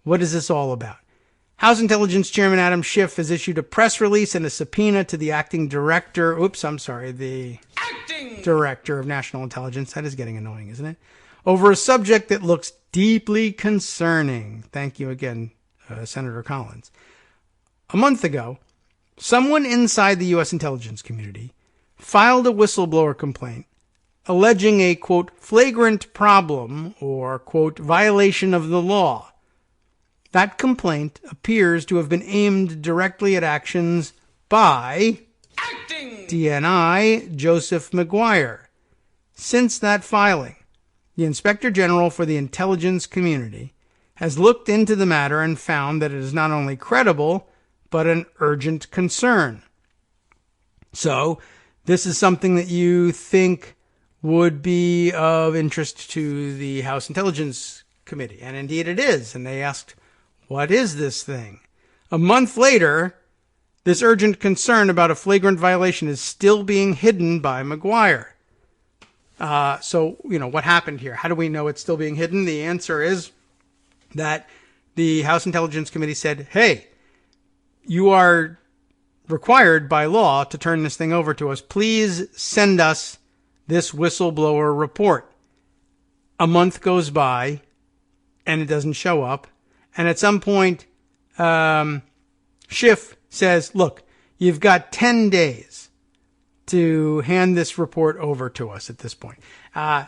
What is this all about? House Intelligence Chairman Adam Schiff has issued a press release and a subpoena to the acting director of National Intelligence. That is getting annoying, isn't it? Over a subject that looks deeply concerning. Thank you again, Senator Collins. A month ago, someone inside the U.S. intelligence community filed a whistleblower complaint alleging a, quote, flagrant problem or, quote, violation of the law. That complaint appears to have been aimed directly at actions by acting DNI Joseph McGuire. Since that filing, the Inspector General for the intelligence community has looked into the matter and found that it is not only credible, but an urgent concern. So, this is something that you think would be of interest to the House Intelligence Committee. And indeed it is. And they asked, what is this thing? A month later, this urgent concern about a flagrant violation is still being hidden by McGuire. So, what happened here? How do we know it's still being hidden? The answer is that the House Intelligence Committee said, hey, you are required by law to turn this thing over to us. Please send us this whistleblower report. A month goes by and it doesn't show up. And at some point, Schiff says, look, you've got 10 days to hand this report over to us at this point.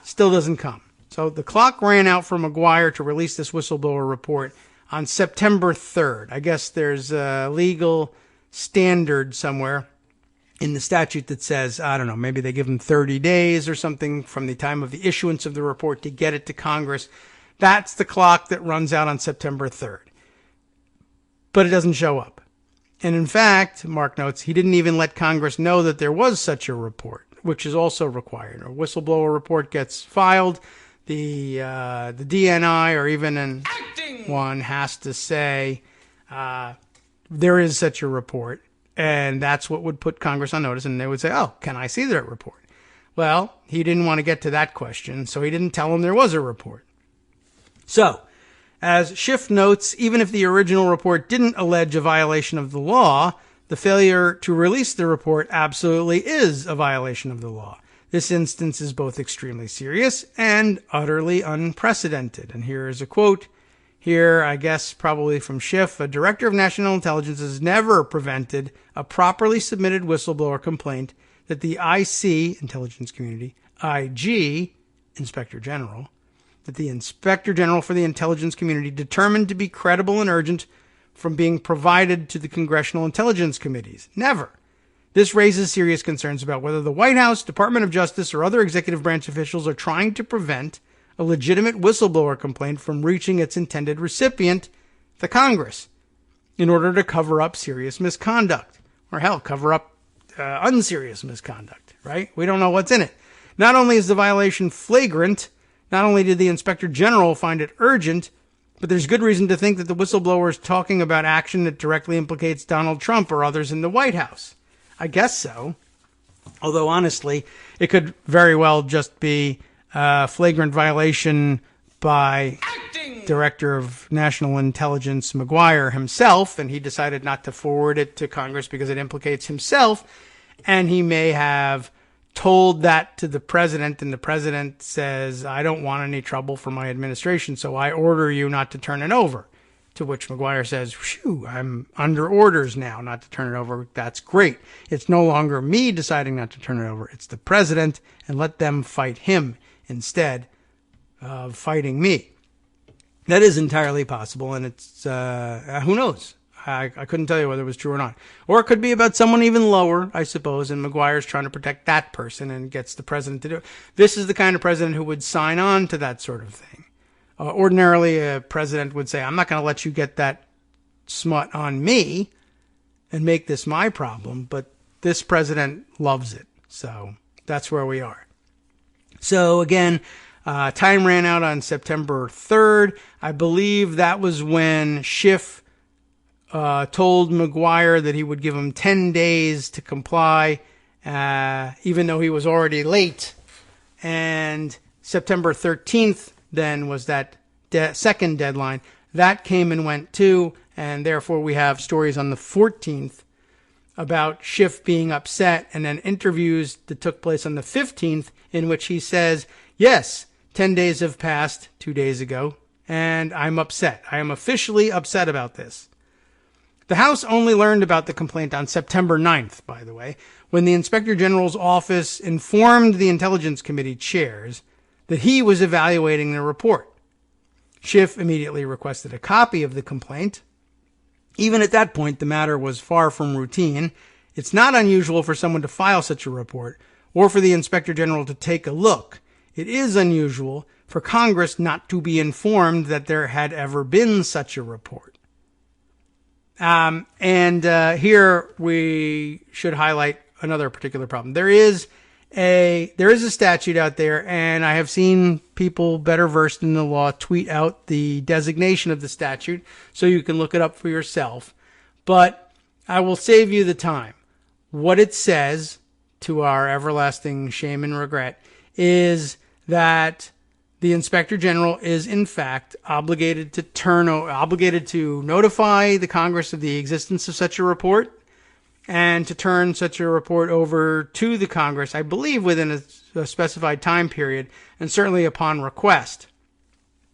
Still doesn't come. So the clock ran out for McGuire to release this whistleblower report on September 3rd. I guess there's a legal standard somewhere in the statute that says, I don't know, maybe they give them 30 days or something from the time of the issuance of the report to get it to Congress. That's the clock that runs out on September 3rd. But it doesn't show up. And in fact, Mark notes, he didn't even let Congress know that there was such a report, which is also required. A whistleblower report gets filed. The DNI or even an acting one has to say there is such a report. And that's what would put Congress on notice. And they would say, oh, can I see that report? Well, he didn't want to get to that question, so he didn't tell them there was a report. So, as Schiff notes, even if the original report didn't allege a violation of the law, the failure to release the report absolutely is a violation of the law. This instance is both extremely serious and utterly unprecedented. And here is a quote. Here, I guess, probably from Schiff, a director of national intelligence has never prevented a properly submitted whistleblower complaint that the IC, intelligence community, IG, Inspector General, that the Inspector General for the intelligence community determined to be credible and urgent from being provided to the congressional intelligence committees. Never. This raises serious concerns about whether the White House, Department of Justice, or other executive branch officials are trying to prevent a legitimate whistleblower complaint from reaching its intended recipient, the Congress, in order to cover up serious misconduct. Or hell, cover up unserious misconduct, right? We don't know what's in it. Not only is the violation flagrant, not only did the Inspector General find it urgent, but there's good reason to think that the whistleblower is talking about action that directly implicates Donald Trump or others in the White House. I guess so. Although, honestly, it could very well just be flagrant violation by acting Director of National Intelligence McGuire himself, and he decided not to forward it to Congress because it implicates himself, and he may have told that to the president, and the president says, I don't want any trouble for my administration, so I order you not to turn it over. To which McGuire says, phew, I'm under orders now not to turn it over. That's great. It's no longer me deciding not to turn it over. It's the president, and let them fight him instead of fighting me. That is entirely possible, and it's, who knows? I couldn't tell you whether it was true or not. Or it could be about someone even lower, I suppose, and McGuire's trying to protect that person and gets the president to do it. This is the kind of president who would sign on to that sort of thing. Ordinarily, a president would say, I'm not going to let you get that smut on me and make this my problem, but this president loves it. So that's where we are. So again, time ran out on September 3rd. I believe that was when Schiff told McGuire that he would give him 10 days to comply, even though he was already late. And September 13th then was that second deadline. That came and went too, and therefore we have stories on the 14th about Schiff being upset, and then interviews that took place on the 15th in which he says, yes, 10 days have passed 2 days ago, and I'm upset. I am officially upset about this. The House only learned about the complaint on September 9th, by the way, when the Inspector General's office informed the Intelligence Committee chairs that he was evaluating the report. Schiff immediately requested a copy of the complaint. Even at that point, the matter was far from routine. It's not unusual for someone to file such a report or for the Inspector General to take a look. It is unusual for Congress not to be informed that there had ever been such a report. Here we should highlight another particular problem. There is a statute out there, and I have seen people better versed in the law tweet out the designation of the statute so you can look it up for yourself. But I will save you the time. What it says, to our everlasting shame and regret, is that the Inspector General is in fact obligated to notify the Congress of the existence of such a report, and to turn such a report over to the Congress, I believe within a specified time period, and certainly upon request.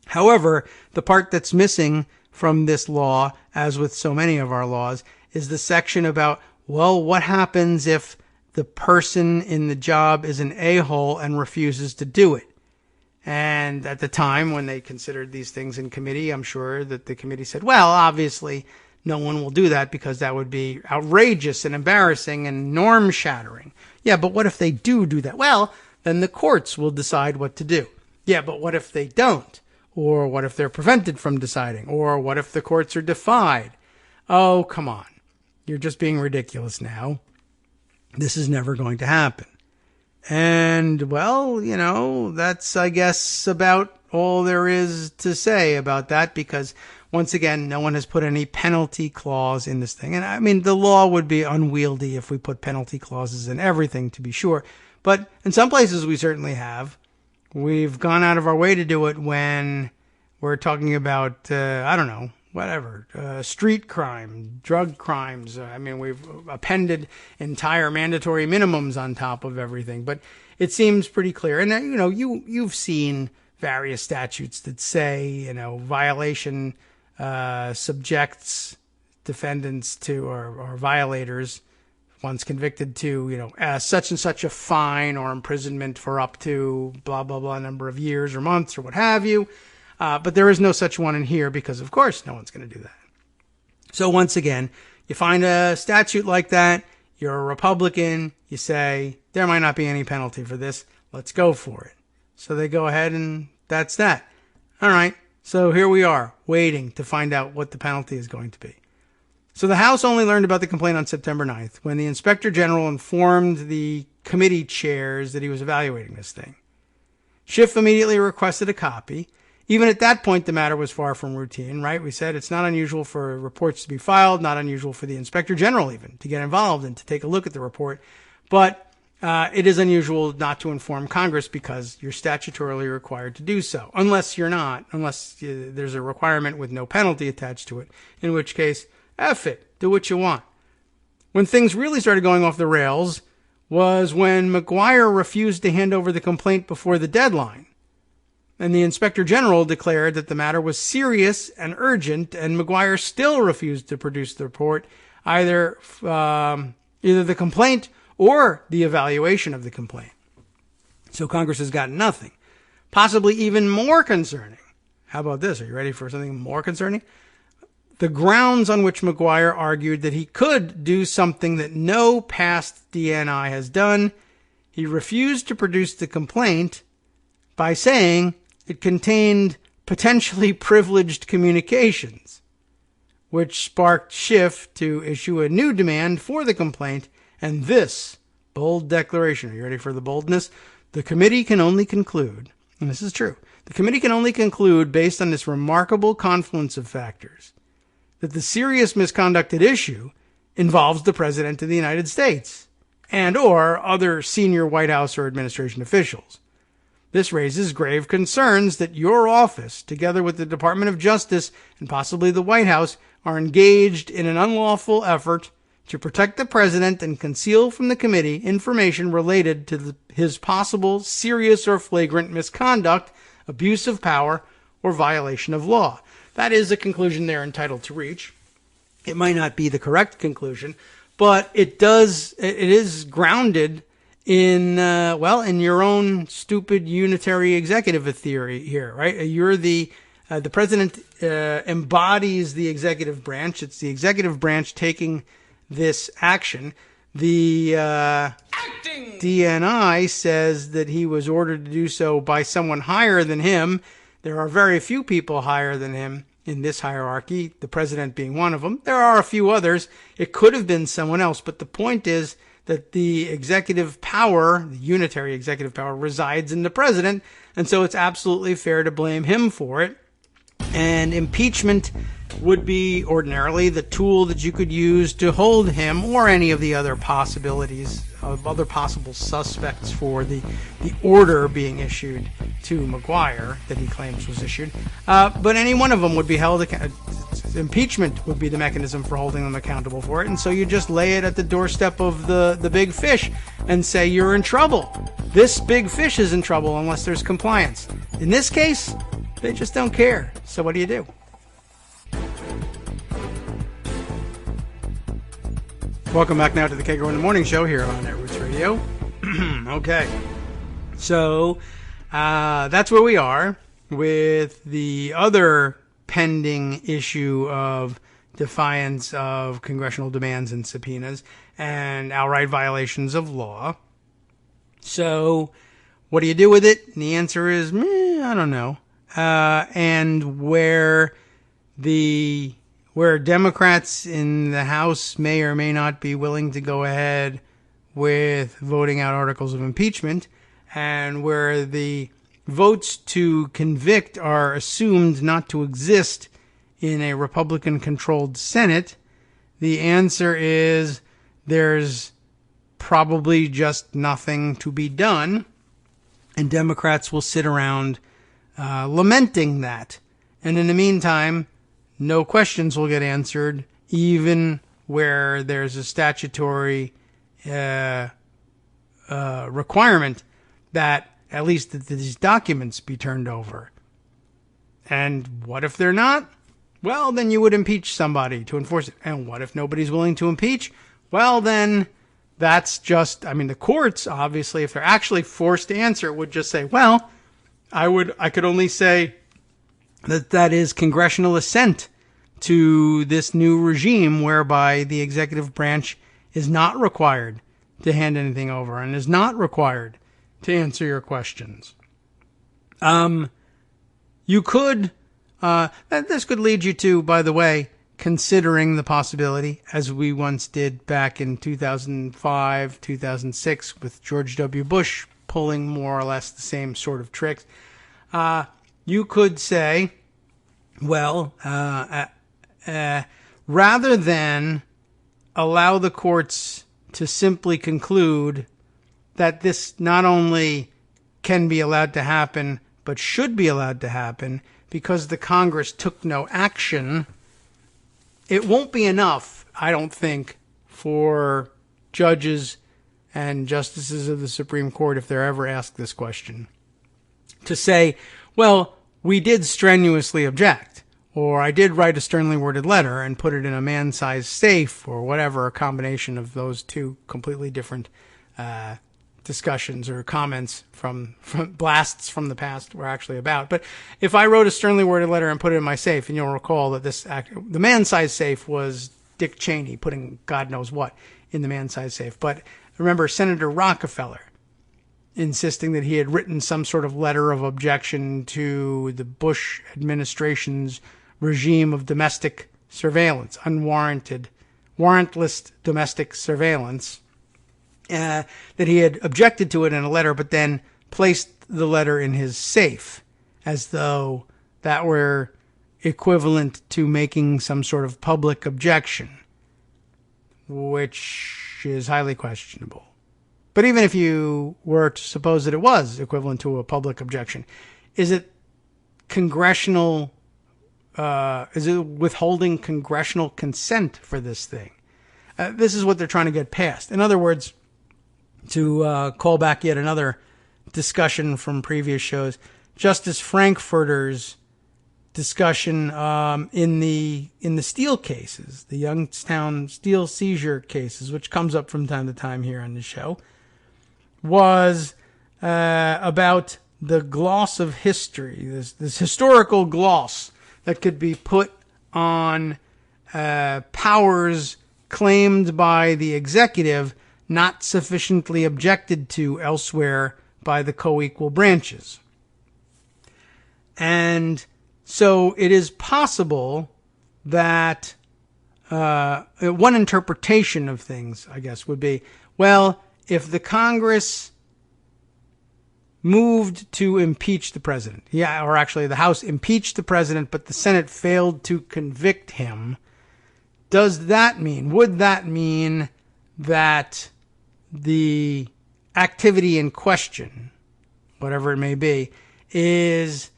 However, the part that's missing from this law, as with so many of our laws, is the section about, well, what happens if the person in the job is an a-hole and refuses to do it? And at the time when they considered these things in committee, I'm sure that the committee said, well, obviously, no one will do that because that would be outrageous and embarrassing and norm-shattering. Yeah, but what if they do that? Well, then the courts will decide what to do. Yeah, but what if they don't? Or what if they're prevented from deciding? Or what if the courts are defied? Oh, come on. You're just being ridiculous now. This is never going to happen. And, well, that's, I guess, about all there is to say about that, because once again, no one has put any penalty clause in this thing. And I mean, the law would be unwieldy if we put penalty clauses in everything, to be sure. But in some places we certainly have. We've gone out of our way to do it when we're talking about, street crime, drug crimes. We've appended entire mandatory minimums on top of everything. But it seems pretty clear. And, you've seen various statutes that say, violation subjects defendants to, or violators, once convicted to, such and such a fine or imprisonment for up to blah, blah, blah number of years or months or what have you. But there is no such one in here because, of course, no one's going to do that. So once again, you find a statute like that, you're a Republican, you say, there might not be any penalty for this, let's go for it. So they go ahead and that's that. All right, so here we are, waiting to find out what the penalty is going to be. So the House only learned about the complaint on September 9th, when the Inspector General informed the committee chairs that he was evaluating this thing. Schiff immediately requested a copy. Even at that point, the matter was far from routine, right? We said it's not unusual for reports to be filed, not unusual for the Inspector General even to get involved and to take a look at the report. But it is unusual not to inform Congress because you're statutorily required to do so. Unless you're not, unless there's a requirement with no penalty attached to it, in which case, F it, do what you want. When things really started going off the rails was when McGuire refused to hand over the complaint before the deadline. And the Inspector General declared that the matter was serious and urgent, and McGuire still refused to produce the report, either the complaint or the evaluation of the complaint. So Congress has got nothing. Possibly even more concerning. How about this? Are you ready for something more concerning? the grounds on which McGuire argued that he could do something that no past DNI has done. He refused to produce the complaint by saying it contained potentially privileged communications, which sparked Schiff to issue a new demand for the complaint and this bold declaration. Are you ready for the boldness? The committee can only conclude, and this is true, the committee can only conclude based on this remarkable confluence of factors that the serious misconduct at issue involves the President of the United States and or other senior White House or administration officials. This raises grave concerns that your office, together with the Department of Justice and possibly the White House, are engaged in an unlawful effort to protect the President and conceal from the committee information related to his possible serious or flagrant misconduct, abuse of power, or violation of law. That is a conclusion they're entitled to reach. It might not be the correct conclusion, but it is grounded in your own stupid unitary executive theory here, right? You're the President embodies the executive branch. It's the executive branch taking this action. The DNI says that he was ordered to do so by someone higher than him. There are very few people higher than him in this hierarchy, the President being one of them. There are a few others. It could have been someone else, but the point is that the executive power, the unitary executive power, resides in the President, and so it's absolutely fair to blame him for it. And impeachment would be ordinarily the tool that you could use to hold him or any of the other possibilities of other possible suspects for the order being issued to McGuire that he claims was issued. But any one of them would be held impeachment would be the mechanism for holding them accountable for it. And so you just lay it at the doorstep of the big fish and say you're in trouble. This big fish is in trouble unless there's compliance. In this case, they just don't care. So what do you do? Welcome back now to the Kagro in the Morning Show here on Networks Radio. Okay. So that's where we are with the other pending issue of defiance of congressional demands and subpoenas and outright violations of law. So what do you do with it? And the answer is, I don't know. And where Democrats in the House may or may not be willing to go ahead with voting out articles of impeachment, and where the votes to convict are assumed not to exist in a Republican-controlled Senate, the answer is there's probably just nothing to be done, and Democrats will sit around lamenting that. And in the meantime, no questions will get answered, even where there's a statutory requirement that at least that these documents be turned over. And what if they're not? Well, then you would impeach somebody to enforce it. And what if nobody's willing to impeach? Well, then that's just, the courts, obviously, if they're actually forced to answer, would just say, well, I could only say that is congressional assent to this new regime whereby the executive branch is not required to hand anything over and is not required to answer your questions. You could, this could lead you to, by the way, considering the possibility, as we once did back in 2005, 2006 with George W. Bush pulling more or less the same sort of tricks. You could say, well, rather than allow the courts to simply conclude that this not only can be allowed to happen, but should be allowed to happen because the Congress took no action, it won't be enough, I don't think, for judges and justices of the Supreme Court, if they're ever asked this question, to say, well, we did strenuously object, or I did write a sternly worded letter and put it in a man-sized safe, or whatever, a combination of those two completely different discussions or comments from blasts from the past were actually about. But if I wrote a sternly worded letter and put it in my safe, and you'll recall that the man-sized safe was Dick Cheney putting God knows what in the man-sized safe. But remember Senator Rockefeller insisting that he had written some sort of letter of objection to the Bush administration's regime of domestic surveillance, warrantless domestic surveillance, that he had objected to it in a letter, but then placed the letter in his safe as though that were equivalent to making some sort of public objection, which is highly questionable. But even if you were to suppose that it was equivalent to a public objection, is it withholding congressional consent for this thing? This is what they're trying to get past. In other words, to call back yet another discussion from previous shows, Justice Frankfurter's discussion in the steel cases, the Youngstown steel seizure cases, which comes up from time to time here on the show, was about the gloss of history, this historical gloss that could be put on powers claimed by the executive, not sufficiently objected to elsewhere by the co-equal branches. And so it is possible that one interpretation of things, I guess, would be, well, if the Congress moved to impeach the president, or actually the House impeached the president, but the Senate failed to convict him, would that mean that the activity in question, whatever it may be, is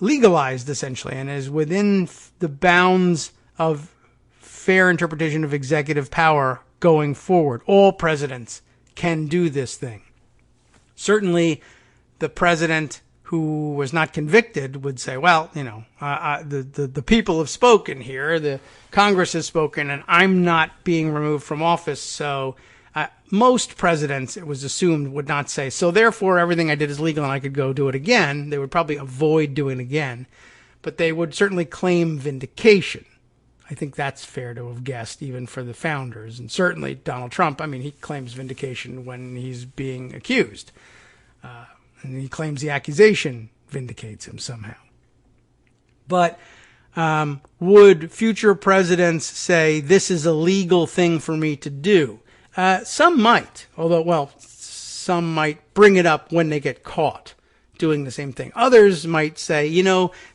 legalized essentially and is within the bounds of fair interpretation of executive power going forward? All presidents can do this thing. Certainly, the president who was not convicted would say, well, the people have spoken here, the Congress has spoken, and I'm not being removed from office. So most presidents, it was assumed, would not say, so therefore everything I did is legal and I could go do it again. They would probably avoid doing it again, but they would certainly claim vindication. I think that's fair to have guessed, even for the founders. And certainly Donald Trump, he claims vindication when he's being accused. And he claims the accusation vindicates him somehow. But would future presidents say, this is a legal thing for me to do? Some might, some might bring it up when they get caught doing the same thing. Others might say,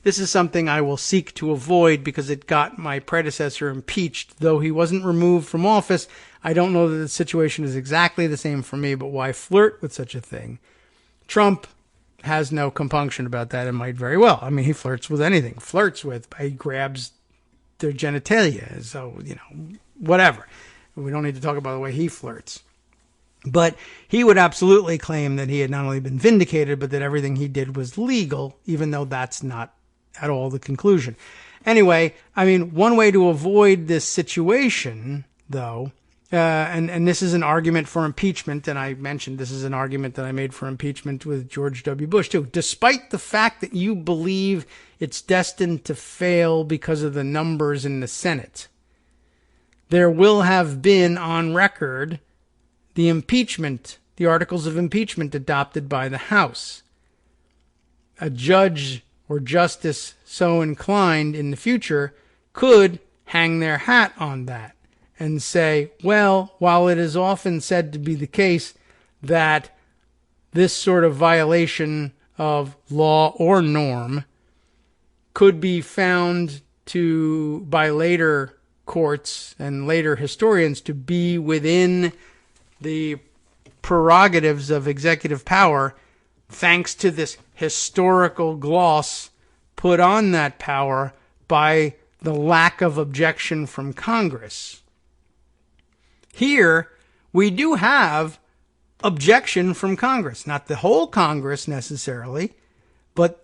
this is something I will seek to avoid because it got my predecessor impeached. Though he wasn't removed from office, I don't know that the situation is exactly the same for me, but why flirt with such a thing? Trump has no compunction about that and might very well. He flirts with anything. He grabs their genitalia. So, whatever. We don't need to talk about the way he flirts. But he would absolutely claim that he had not only been vindicated, but that everything he did was legal, even though that's not at all the conclusion. Anyway, one way to avoid this situation, though, and this is an argument for impeachment, and I mentioned this is an argument that I made for impeachment with George W. Bush, too. Despite the fact that you believe it's destined to fail because of the numbers in the Senate, there will have been on record the articles of impeachment adopted by the House. A judge or justice so inclined in the future could hang their hat on that and say, well, while it is often said to be the case that this sort of violation of law or norm could be found by later courts and later historians to be within the prerogatives of executive power, thanks to this historical gloss put on that power by the lack of objection from Congress. Here, we do have objection from Congress. Not the whole Congress necessarily, but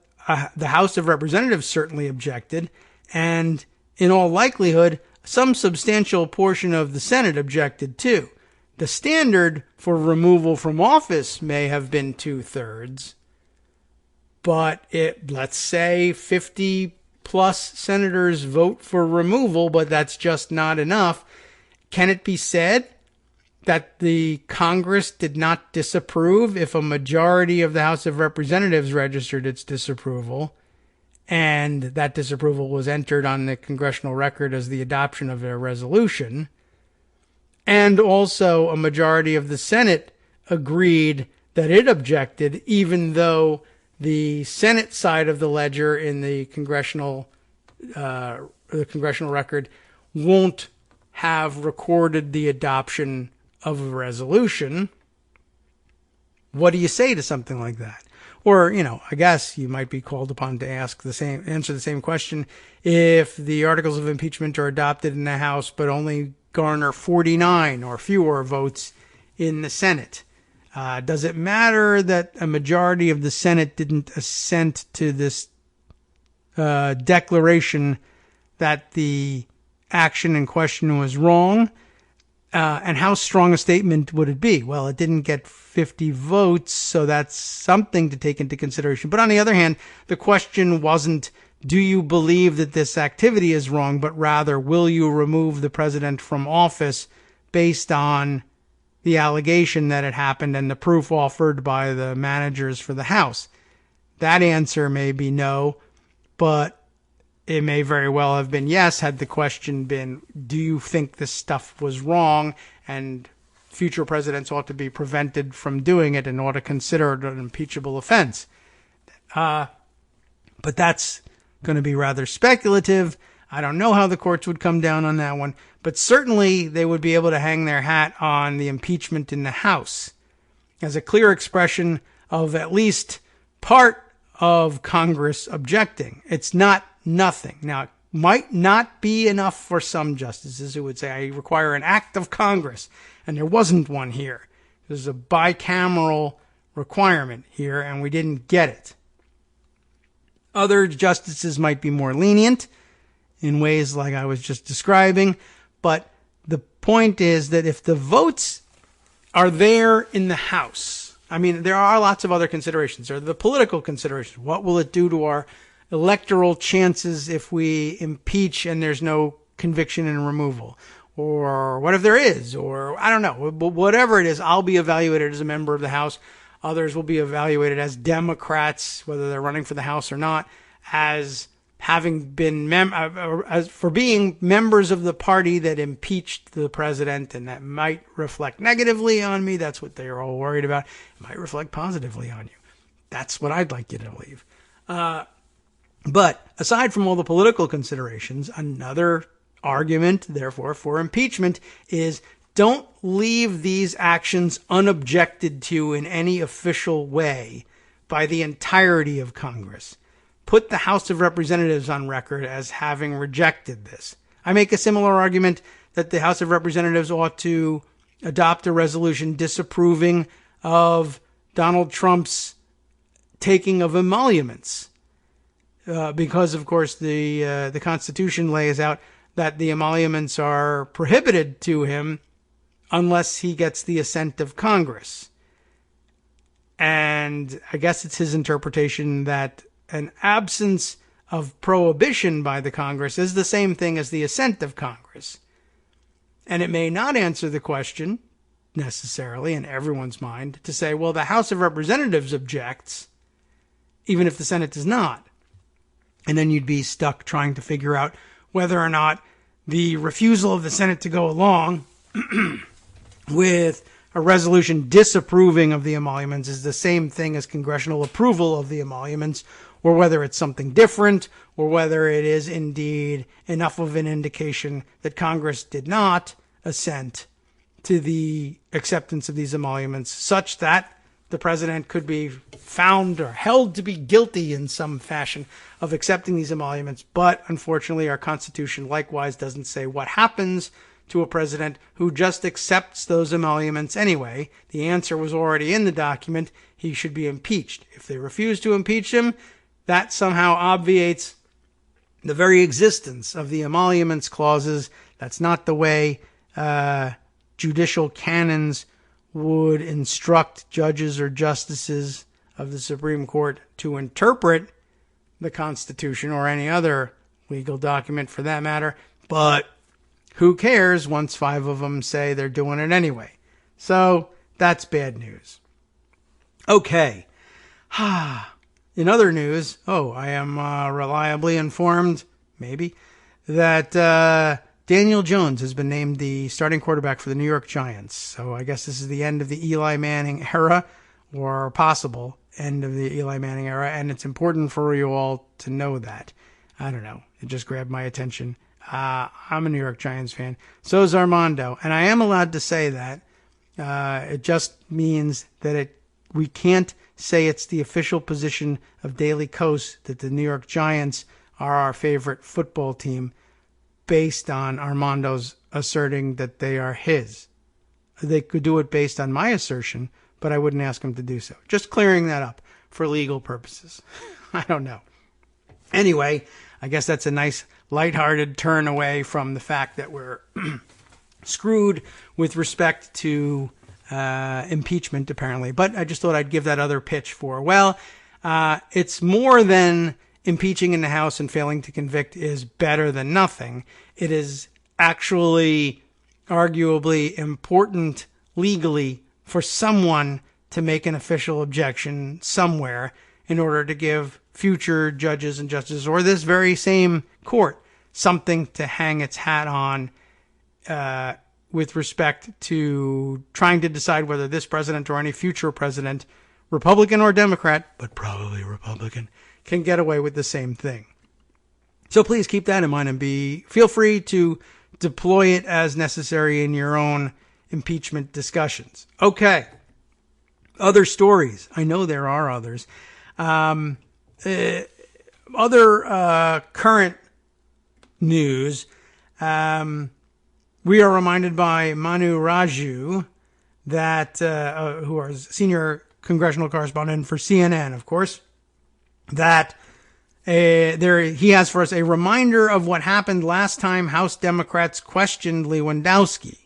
the House of Representatives certainly objected, and in all likelihood, some substantial portion of the Senate objected too. the standard for removal from office may have been 2/3, but let's say 50 plus senators vote for removal, but that's just not enough. Can it be said that the Congress did not disapprove if a majority of the House of Representatives registered its disapproval, and that disapproval was entered on the congressional record as the adoption of a resolution, and also a majority of the Senate agreed that it objected, even though the Senate side of the ledger in the congressional record won't have recorded the adoption of a resolution? What do you say to something like that? Or, I guess you might be called upon to answer the same question if the articles of impeachment are adopted in the House but only garner 49 or fewer votes in the Senate. Does it matter that a majority of the Senate didn't assent to this declaration that the action in question was wrong? And how strong a statement would it be? Well, it didn't get 50 votes, so that's something to take into consideration. But on the other hand, the question wasn't, do you believe that this activity is wrong, but rather, will you remove the president from office based on the allegation that it happened and the proof offered by the managers for the House? That answer may be no, but it may very well have been yes, had the question been, do you think this stuff was wrong and future presidents ought to be prevented from doing it and ought to consider it an impeachable offense? But that's going to be rather speculative. I don't know how the courts would come down on that one, but certainly they would be able to hang their hat on the impeachment in the House as a clear expression of at least part of Congress objecting. It's not nothing. Now, it might not be enough for some justices who would say, I require an act of Congress, and there wasn't one here. There's a bicameral requirement here, and we didn't get it. Other justices might be more lenient in ways like I was just describing, but the point is that if the votes are there in the House, there are lots of other considerations. There are the political considerations. What will it do to our electoral chances if we impeach and there's no conviction and removal? Or what if there is? Or I don't know. But whatever it is, I'll be evaluated as a member of the House. Others will be evaluated as Democrats, whether they're running for the House or not, as having been as for being members of the party that impeached the president, and that might reflect negatively on me. That's what they're all worried about. It might reflect positively on you. That's what I'd like you to believe. But aside from all the political considerations, another argument, therefore, for impeachment is don't leave these actions unobjected to in any official way by the entirety of Congress. Put the House of Representatives on record as having rejected this. I make a similar argument that the House of Representatives ought to adopt a resolution disapproving of Donald Trump's taking of emoluments. Because, of course, the Constitution lays out that the emoluments are prohibited to him unless he gets the assent of Congress. And I guess it's his interpretation that an absence of prohibition by the Congress is the same thing as the assent of Congress. And it may not answer the question, necessarily, in everyone's mind, to say, well, the House of Representatives objects, even if the Senate does not. And then you'd be stuck trying to figure out whether or not the refusal of the Senate to go along with a resolution disapproving of the emoluments is the same thing as congressional approval of the emoluments, or whether it's something different, or whether it is indeed enough of an indication that Congress did not assent to the acceptance of these emoluments, such that the president could be found or held to be guilty in some fashion of accepting these emoluments. But unfortunately, our Constitution likewise doesn't say what happens to a president who just accepts those emoluments anyway. The answer was already in the document. He should be impeached. If they refuse to impeach him, that somehow obviates the very existence of the emoluments clauses. That's not the way judicial canons would instruct judges or justices of the Supreme Court to interpret the Constitution or any other legal document for that matter. But who cares once 5 of them say they're doing it anyway? So that's bad news. Okay. In other news, I am reliably informed, maybe, that Daniel Jones has been named the starting quarterback for the New York Giants. So I guess this is the end of the Eli Manning era, or possible end of the Eli Manning era, and it's important for you all to know that. I don't know. It just grabbed my attention. I'm a New York Giants fan. So is Armando. And I am allowed to say that. It just means that we can't say it's the official position of Daily Kos that the New York Giants are our favorite football team based on Armando's asserting that they are his. They could do it based on my assertion, but I wouldn't ask him to do so. Just clearing that up for legal purposes. I don't know. Anyway, I guess that's a nice lighthearted turn away from the fact that we're screwed with respect to impeachment, apparently. But I just thought I'd give that other pitch for, it's more than impeaching in the House and failing to convict is better than nothing. It is actually arguably important legally for someone to make an official objection somewhere in order to give future judges and justices, or this very same court, something to hang its hat on with respect to trying to decide whether this president or any future president, Republican or Democrat, but probably Republican, can get away with the same thing. So please keep that in mind and feel free to deploy it as necessary in your own impeachment discussions. Okay. Other stories. I know there are others. Other current news. We are reminded by Manu Raju that, who is senior congressional correspondent for CNN, of course, that he has for us a reminder of what happened last time House Democrats questioned Lewandowski.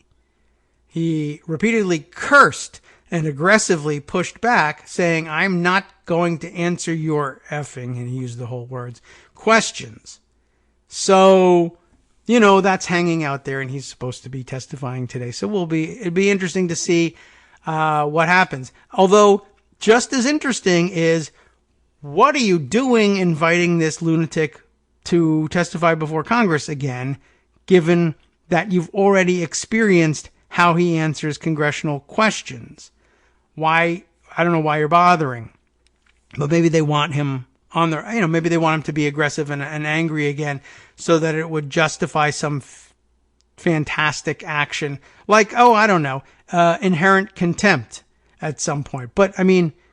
He repeatedly cursed and aggressively pushed back, saying, "I'm not going to answer your effing," and he used the whole words, questions. So, that's hanging out there, and he's supposed to be testifying today. So it'd be interesting to see what happens. Although, just as interesting is, what are you doing inviting this lunatic to testify before Congress again, given that you've already experienced how he answers congressional questions? Why? I don't know why you're bothering, but maybe they want him on their, maybe they want him to be aggressive and angry again so that it would justify some fantastic action like, inherent contempt at some point. But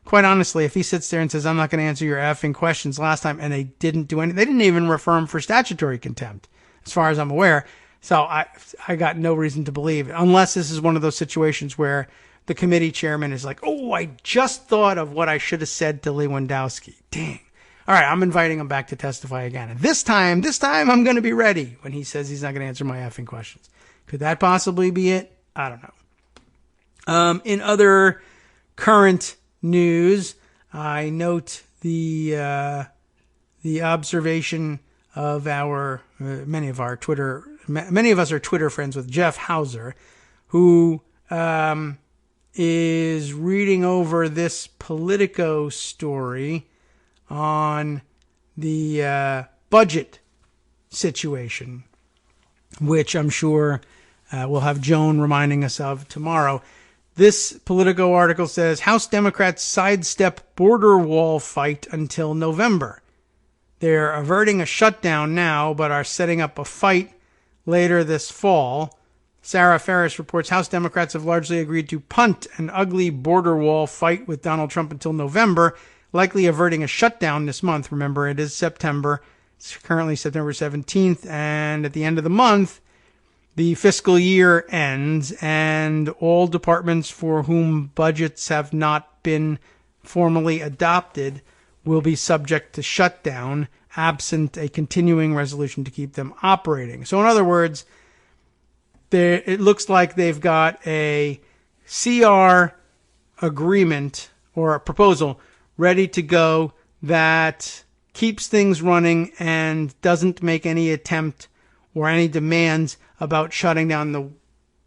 quite honestly, if he sits there and says, "I'm not going to answer your effing questions" last time, and they didn't do anything, they didn't even refer him for statutory contempt, as far as I'm aware. So I got no reason to believe, unless this is one of those situations where the committee chairman is like, I just thought of what I should have said to Lewandowski. Dang. All right, I'm inviting him back to testify again. And this time I'm going to be ready when he says he's not going to answer my effing questions. Could that possibly be it? I don't know. In other current news, I note the observation of many of us are Twitter friends with Jeff Hauser, who is reading over this Politico story on the budget situation, which I'm sure we'll have Joan reminding us of tomorrow. This Politico article says, House Democrats sidestep border wall fight until November. They're averting a shutdown now, but are setting up a fight later this fall. Sarah Ferris reports House Democrats have largely agreed to punt an ugly border wall fight with Donald Trump until November, likely averting a shutdown this month. Remember, it is September. It's currently September 17th, and at the end of the month, the fiscal year ends, and all departments for whom budgets have not been formally adopted will be subject to shutdown, absent a continuing resolution to keep them operating. So in other words, it looks like they've got a CR agreement or a proposal ready to go that keeps things running and doesn't make any attempt or any demands about shutting down the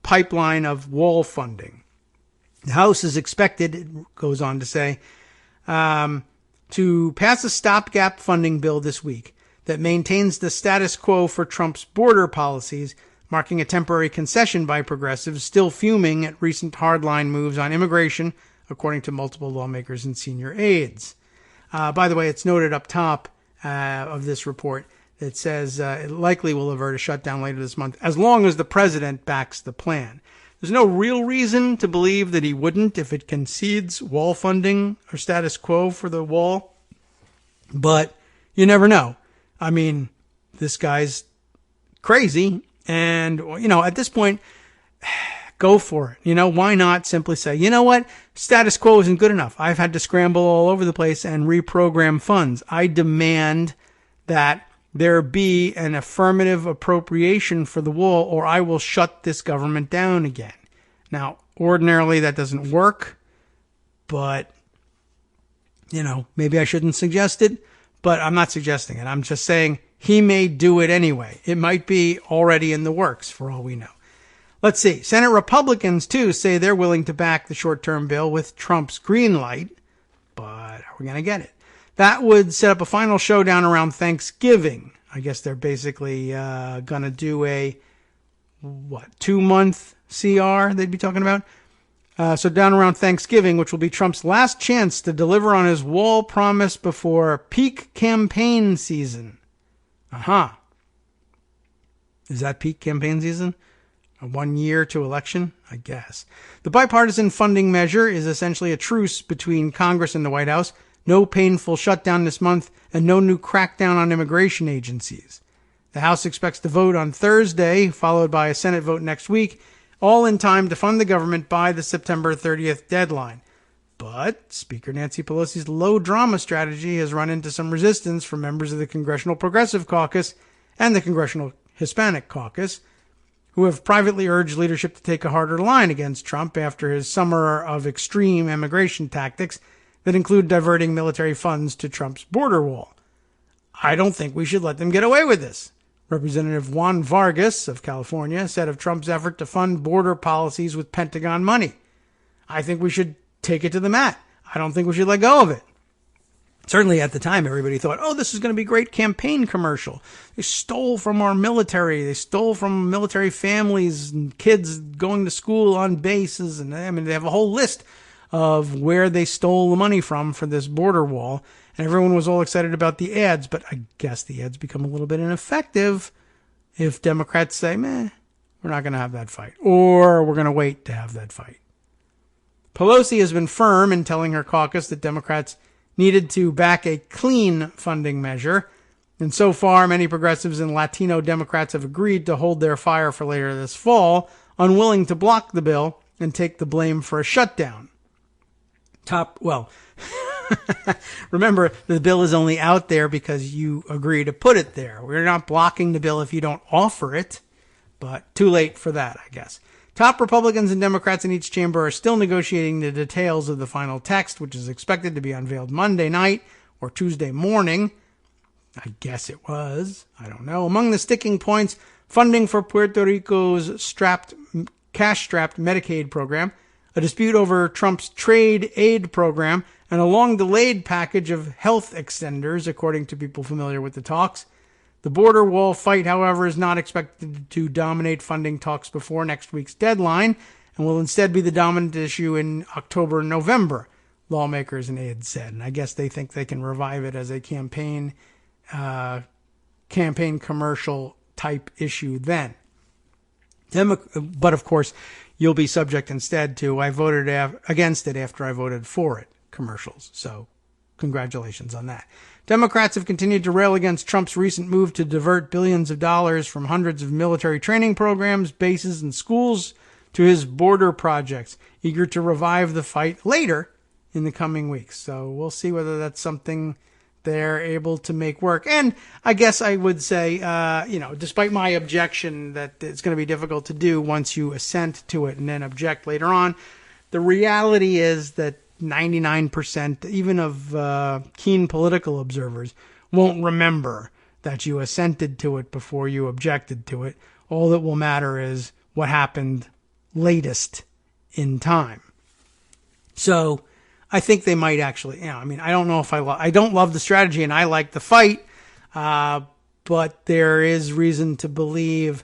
pipeline of wall funding. The House is expected, it goes on to say, to pass a stopgap funding bill this week that maintains the status quo for Trump's border policies, marking a temporary concession by progressives still fuming at recent hardline moves on immigration, according to multiple lawmakers and senior aides. By the way, it's noted up top of this report that says it likely will avert a shutdown later this month, as long as the president backs the plan. There's no real reason to believe that he wouldn't if it concedes wall funding or status quo for the wall, but you never know. I mean, this guy's crazy, and, at this point, go for it. Why not simply say, you know what? Status quo isn't good enough. I've had to scramble all over the place and reprogram funds. I demand that there be an affirmative appropriation for the wall, or I will shut this government down again. Now, ordinarily that doesn't work, but, maybe I shouldn't suggest it, but I'm not suggesting it. I'm just saying he may do it anyway. It might be already in the works for all we know. Let's see. Senate Republicans, too, say they're willing to back the short-term bill with Trump's green light, but are we going to get it? That would set up a final showdown around Thanksgiving. I guess they're basically going to do a, 2-month CR they'd be talking about? So down around Thanksgiving, which will be Trump's last chance to deliver on his wall promise before peak campaign season. Is that peak campaign season? 1 year to election? I guess. The bipartisan funding measure is essentially a truce between Congress and the White House. No painful shutdown this month, and no new crackdown on immigration agencies. The House expects to vote on Thursday, followed by a Senate vote next week, all in time to fund the government by the September 30th deadline. But Speaker Nancy Pelosi's low-drama strategy has run into some resistance from members of the Congressional Progressive Caucus and the Congressional Hispanic Caucus, who have privately urged leadership to take a harder line against Trump after his summer of extreme immigration tactics that include diverting military funds to Trump's border wall. I don't think we should let them get away with this. Representative Juan Vargas of California said of Trump's effort to fund border policies with Pentagon money. I think we should take it to the mat. I don't think we should let go of it. Certainly at the time, everybody thought, this is going to be a great campaign commercial. They stole from our military. They stole from military families and kids going to school on bases. And they have a whole list of where they stole the money from for this border wall. And everyone was all excited about the ads, but I guess the ads become a little bit ineffective if Democrats say, we're not going to have that fight, or we're going to wait to have that fight. Pelosi has been firm in telling her caucus that Democrats needed to back a clean funding measure. And so far, many progressives and Latino Democrats have agreed to hold their fire for later this fall, unwilling to block the bill and take the blame for a shutdown. Remember, the bill is only out there because you agree to put it there. We're not blocking the bill if you don't offer it, but too late for that, I guess. Top Republicans and Democrats in each chamber are still negotiating the details of the final text, which is expected to be unveiled Monday night or Tuesday morning. I guess it was. I don't know. Among the sticking points, funding for Puerto Rico's cash-strapped Medicaid program, a dispute over Trump's trade aid program, and a long-delayed package of health extenders, according to people familiar with the talks. The border wall fight, however, is not expected to dominate funding talks before next week's deadline and will instead be the dominant issue in October and November, lawmakers and aides said. And I guess they think they can revive it as a campaign commercial type issue then. But of course, you'll be subject instead to, I voted against it after I voted for it commercials. So congratulations on that. Democrats have continued to rail against Trump's recent move to divert billions of dollars from hundreds of military training programs, bases, and schools to his border projects, eager to revive the fight later in the coming weeks. So we'll see whether that's something they're able to make work. And I guess I would say, despite my objection that it's going to be difficult to do once you assent to it and then object later on, the reality is that 99% even of keen political observers won't remember that you assented to it before you objected to it. All that will matter is what happened latest in time. So I think they might actually, I don't know if I don't love the strategy and I like the fight, but there is reason to believe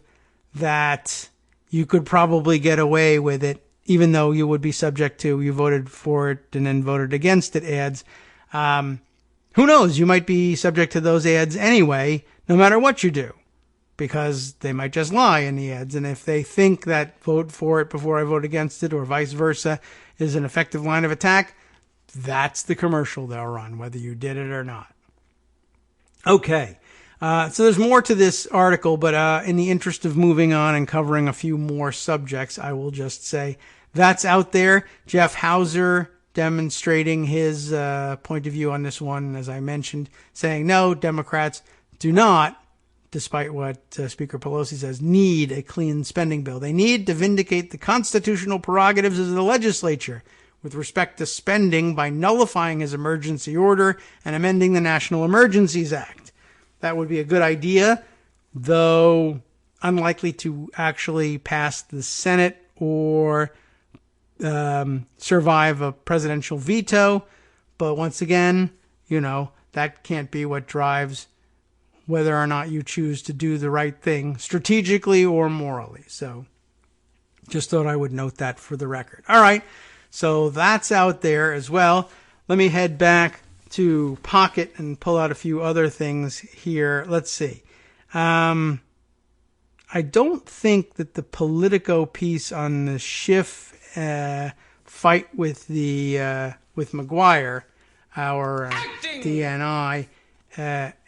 that you could probably get away with it, even though you would be subject to, you voted for it and then voted against it ads. Who knows? You might be subject to those ads anyway, no matter what you do, because they might just lie in the ads. And if they think that vote for it before I vote against it or vice versa is an effective line of attack, that's the commercial they'll run, whether you did it or not. Okay. So there's more to this article, but in the interest of moving on and covering a few more subjects, I will just say that's out there. Jeff Hauser demonstrating his point of view on this one, as I mentioned, saying no, Democrats do not, despite what Speaker Pelosi says, need a clean spending bill. They need to vindicate the constitutional prerogatives of the legislature with respect to spending by nullifying his emergency order and amending the National Emergencies Act. That would be a good idea, though unlikely to actually pass the Senate or survive a presidential veto. But once again, that can't be what drives whether or not you choose to do the right thing strategically or morally. So just thought I would note that for the record. All right. So that's out there as well. Let me head back to Pocket and pull out a few other things here. Let's see. I don't think that the Politico piece on the Schiff fight with McGuire, our DNI,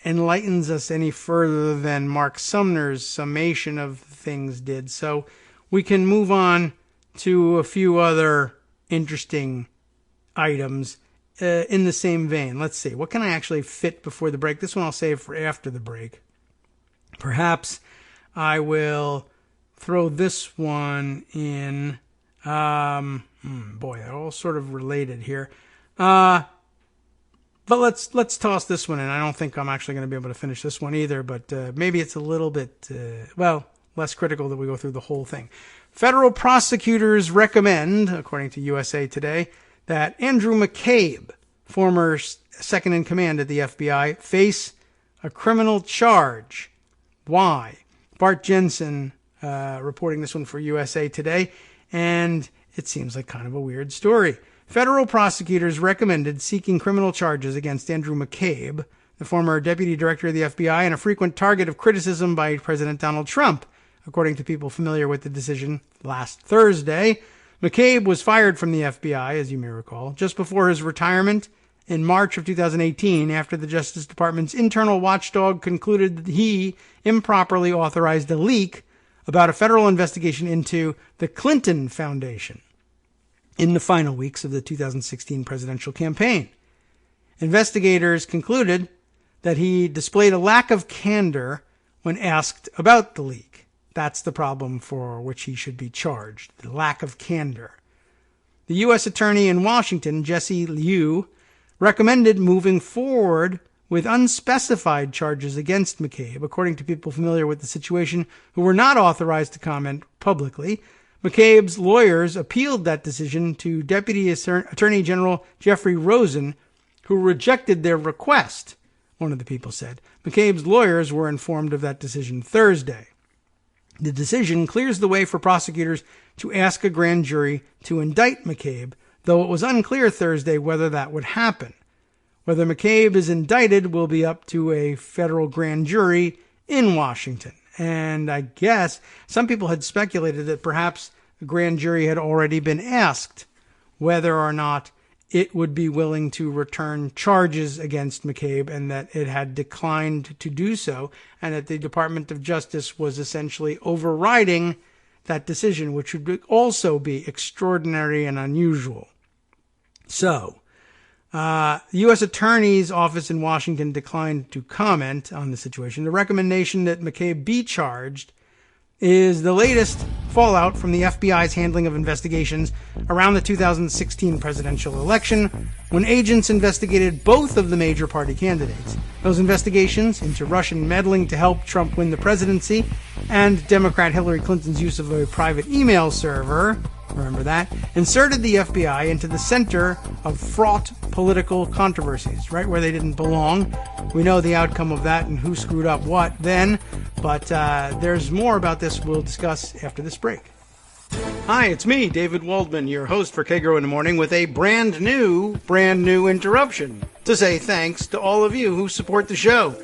enlightens us any further than Mark Sumner's summation of things did. So we can move on to a few other interesting items in the same vein. Let's see. What can I actually fit before the break? This one I'll save for after the break. Perhaps I will throw this one in. Boy, they're all sort of related here. But let's toss this one in. I don't think I'm actually going to be able to finish this one either, but maybe it's a little bit, less critical that we go through the whole thing. Federal prosecutors recommend, according to USA Today, that Andrew McCabe, former second in command at the FBI, face a criminal charge. Why? Bart Jensen reporting this one for USA Today, and it seems like kind of a weird story. Federal prosecutors recommended seeking criminal charges against Andrew McCabe, the former deputy director of the FBI and a frequent target of criticism by President Donald Trump. According to people familiar with the decision last Thursday, McCabe was fired from the FBI, as you may recall, just before his retirement in March of 2018 after the Justice Department's internal watchdog concluded that he improperly authorized a leak about a federal investigation into the Clinton Foundation in the final weeks of the 2016 presidential campaign. Investigators concluded that he displayed a lack of candor when asked about the leak. That's the problem for which he should be charged, the lack of candor. The U.S. Attorney in Washington, Jesse Liu, recommended moving forward with unspecified charges against McCabe, according to people familiar with the situation who were not authorized to comment publicly. McCabe's lawyers appealed that decision to Deputy Attorney General Jeffrey Rosen, who rejected their request, one of the people said. McCabe's lawyers were informed of that decision Thursday. The decision clears the way for prosecutors to ask a grand jury to indict McCabe, though it was unclear Thursday whether that would happen. Whether McCabe is indicted will be up to a federal grand jury in Washington. And I guess some people had speculated that perhaps the grand jury had already been asked whether or not it would be willing to return charges against McCabe and that it had declined to do so, and that the Department of Justice was essentially overriding that decision, which would also be extraordinary and unusual. So, The U.S. Attorney's Office in Washington declined to comment on the situation. The recommendation that McCabe be charged is the latest fallout from the FBI's handling of investigations around the 2016 presidential election, when agents investigated both of the major party candidates. Those investigations into Russian meddling to help Trump win the presidency and Democrat Hillary Clinton's use of a private email server, remember that, inserted the FBI into the center of fraught political controversies, right where they didn't belong. We know the outcome of that and who screwed up what then, but there's more about this we'll discuss after this break. Hi, it's me, David Waldman, your host for Kagro in the Morning, with a brand new interruption to say thanks to all of you who support the show.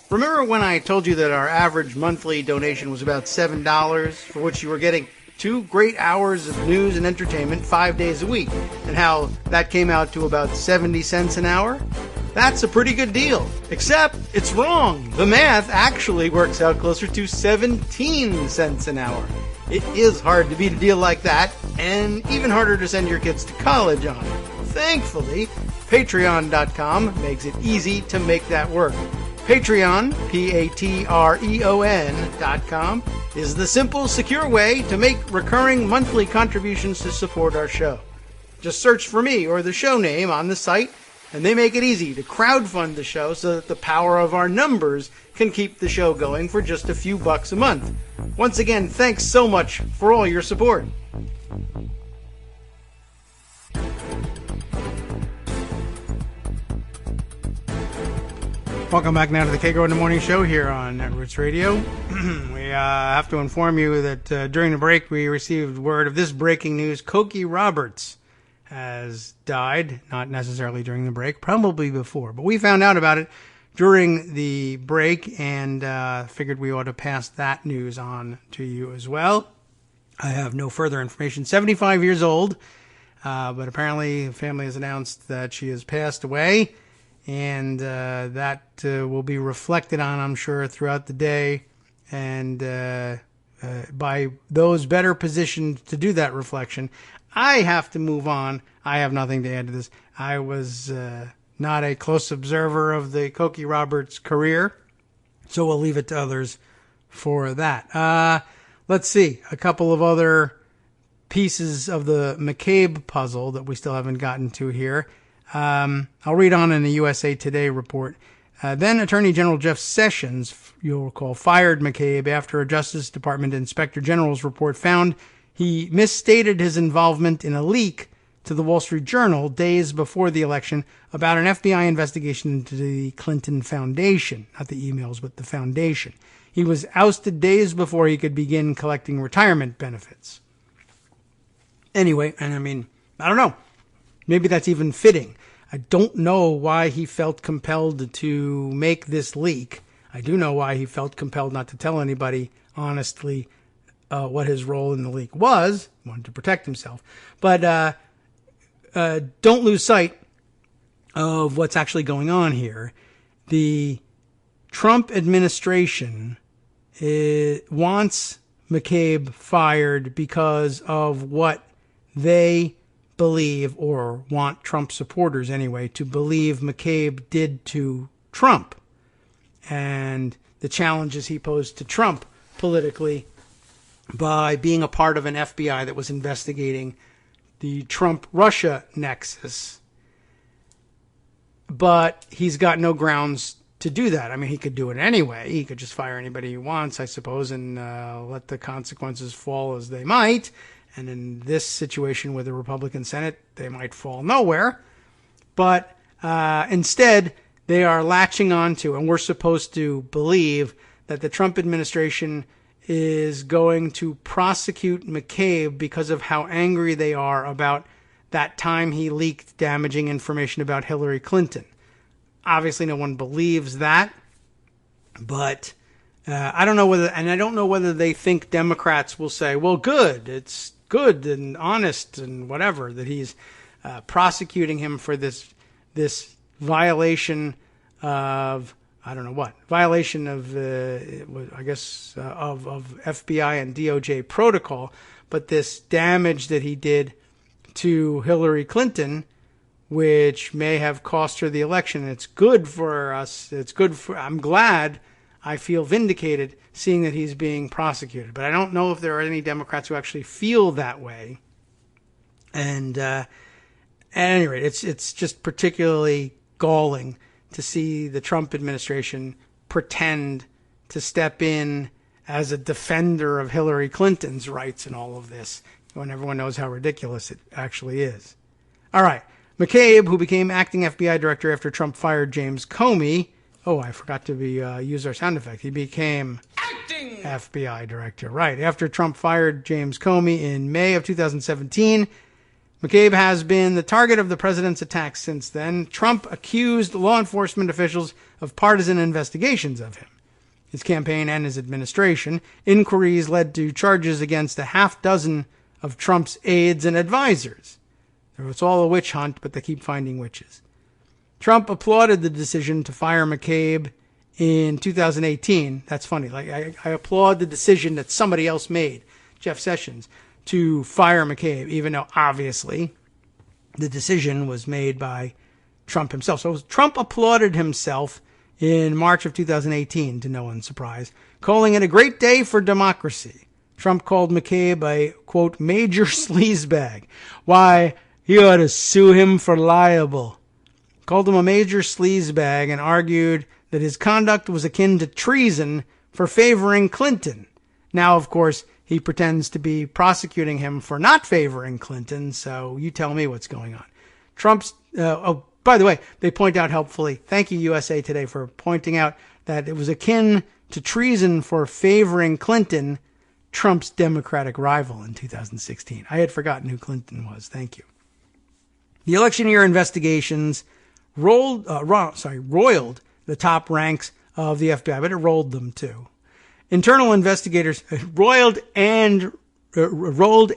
Remember when I told you that our average monthly donation was about $7, for which you were getting 2 great hours of news and entertainment 5 days a week, and how that came out to about 70 cents an hour? That's a pretty good deal, except it's wrong. The math actually works out closer to 17 cents an hour. It is hard to beat a deal like that, and even harder to send your kids to college on. Thankfully, Patreon.com makes it easy to make that work. Patreon, Patreon.com, is the simple, secure way to make recurring monthly contributions to support our show. Just search for me or the show name on the site, and they make it easy to crowdfund the show so that the power of our numbers can keep the show going for just a few bucks a month. Once again, thanks so much for all your support. Welcome back now to the Kagro in the Morning Show here on Netroots Radio. We have to inform you that during the break we received word of this breaking news. Cokie Roberts has died, not necessarily during the break, probably before, but we found out about it during the break and figured we ought to pass that news on to you as well. I have no further information. 75 years old, but apparently the family has announced that she has passed away, and that will be reflected on, I'm sure, throughout the day, and by those better positioned to do that reflection. I have to move on. I have nothing to add to this. I was not a close observer of the Cokie Roberts career, so we'll leave it to others for that. Let's see. A couple of other pieces of the McCabe puzzle that we still haven't gotten to here. I'll read on in the USA Today report. Then Attorney General Jeff Sessions, you'll recall, fired McCabe after a Justice Department Inspector General's report found he misstated his involvement in a leak to the Wall Street Journal days before the election about an FBI investigation into the Clinton Foundation. Not the emails, but the foundation. He was ousted days before he could begin collecting retirement benefits. Anyway, and I mean, I don't know. Maybe that's even fitting. I don't know why he felt compelled to make this leak. I do know why he felt compelled not to tell anybody honestly what his role in the leak was. He wanted to protect himself. But don't lose sight of what's actually going on here. The Trump administration wants McCabe fired because of what they believe, or want Trump supporters anyway, to believe McCabe did to Trump, and the challenges he posed to Trump politically by being a part of an FBI that was investigating the Trump-Russia nexus. But he's got no grounds to do that. I mean, he could do it anyway. He could just fire anybody he wants, I suppose, and let the consequences fall as they might. And in this situation with the Republican Senate, they might fall nowhere. But instead, they are latching on to, and we're supposed to believe that the Trump administration is going to prosecute McCabe because of how angry they are about that time he leaked damaging information about Hillary Clinton. Obviously, no one believes that, but I don't know whether they think Democrats will say, well, good, it's good and honest and whatever, that he's prosecuting him for this violation of, I don't know what, violation of, I guess, of FBI and DOJ protocol, but this damage that he did to Hillary Clinton which may have cost her the election. It's good for us. I'm glad. I feel vindicated seeing that he's being prosecuted. But I don't know if there are any Democrats who actually feel that way. And at any rate, it's just particularly galling to see the Trump administration pretend to step in as a defender of Hillary Clinton's rights in all of this, when everyone knows how ridiculous it actually is. All right. McCabe, who became acting FBI director after Trump fired James Comey. Oh, I forgot to use our sound effect. He became acting FBI director. Right. After Trump fired James Comey in May of 2017, McCabe has been the target of the president's attacks since then. Trump accused law enforcement officials of partisan investigations of him, his campaign, and his administration. Inquiries led to charges against a half dozen of Trump's aides and advisors. It's all a witch hunt, but they keep finding witches. Trump applauded the decision to fire McCabe in 2018. That's funny. I applaud the decision that somebody else made, Jeff Sessions, to fire McCabe, even though obviously the decision was made by Trump himself. So Trump applauded himself in March of 2018, to no one's surprise, calling it a great day for democracy. Trump called McCabe a, quote, major sleazebag. Why, he ought to sue him for libel. Called him a major sleazebag and argued that his conduct was akin to treason for favoring Clinton. Now, of course, he pretends to be prosecuting him for not favoring Clinton, so you tell me what's going on. Trump's, by the way, they point out helpfully, thank you USA Today for pointing out that it was akin to treason for favoring Clinton, Trump's Democratic rival in 2016. I had forgotten who Clinton was. Thank you. The election year investigations roiled the top ranks of the FBI, but it rolled them too. Internal investigators roiled and roiled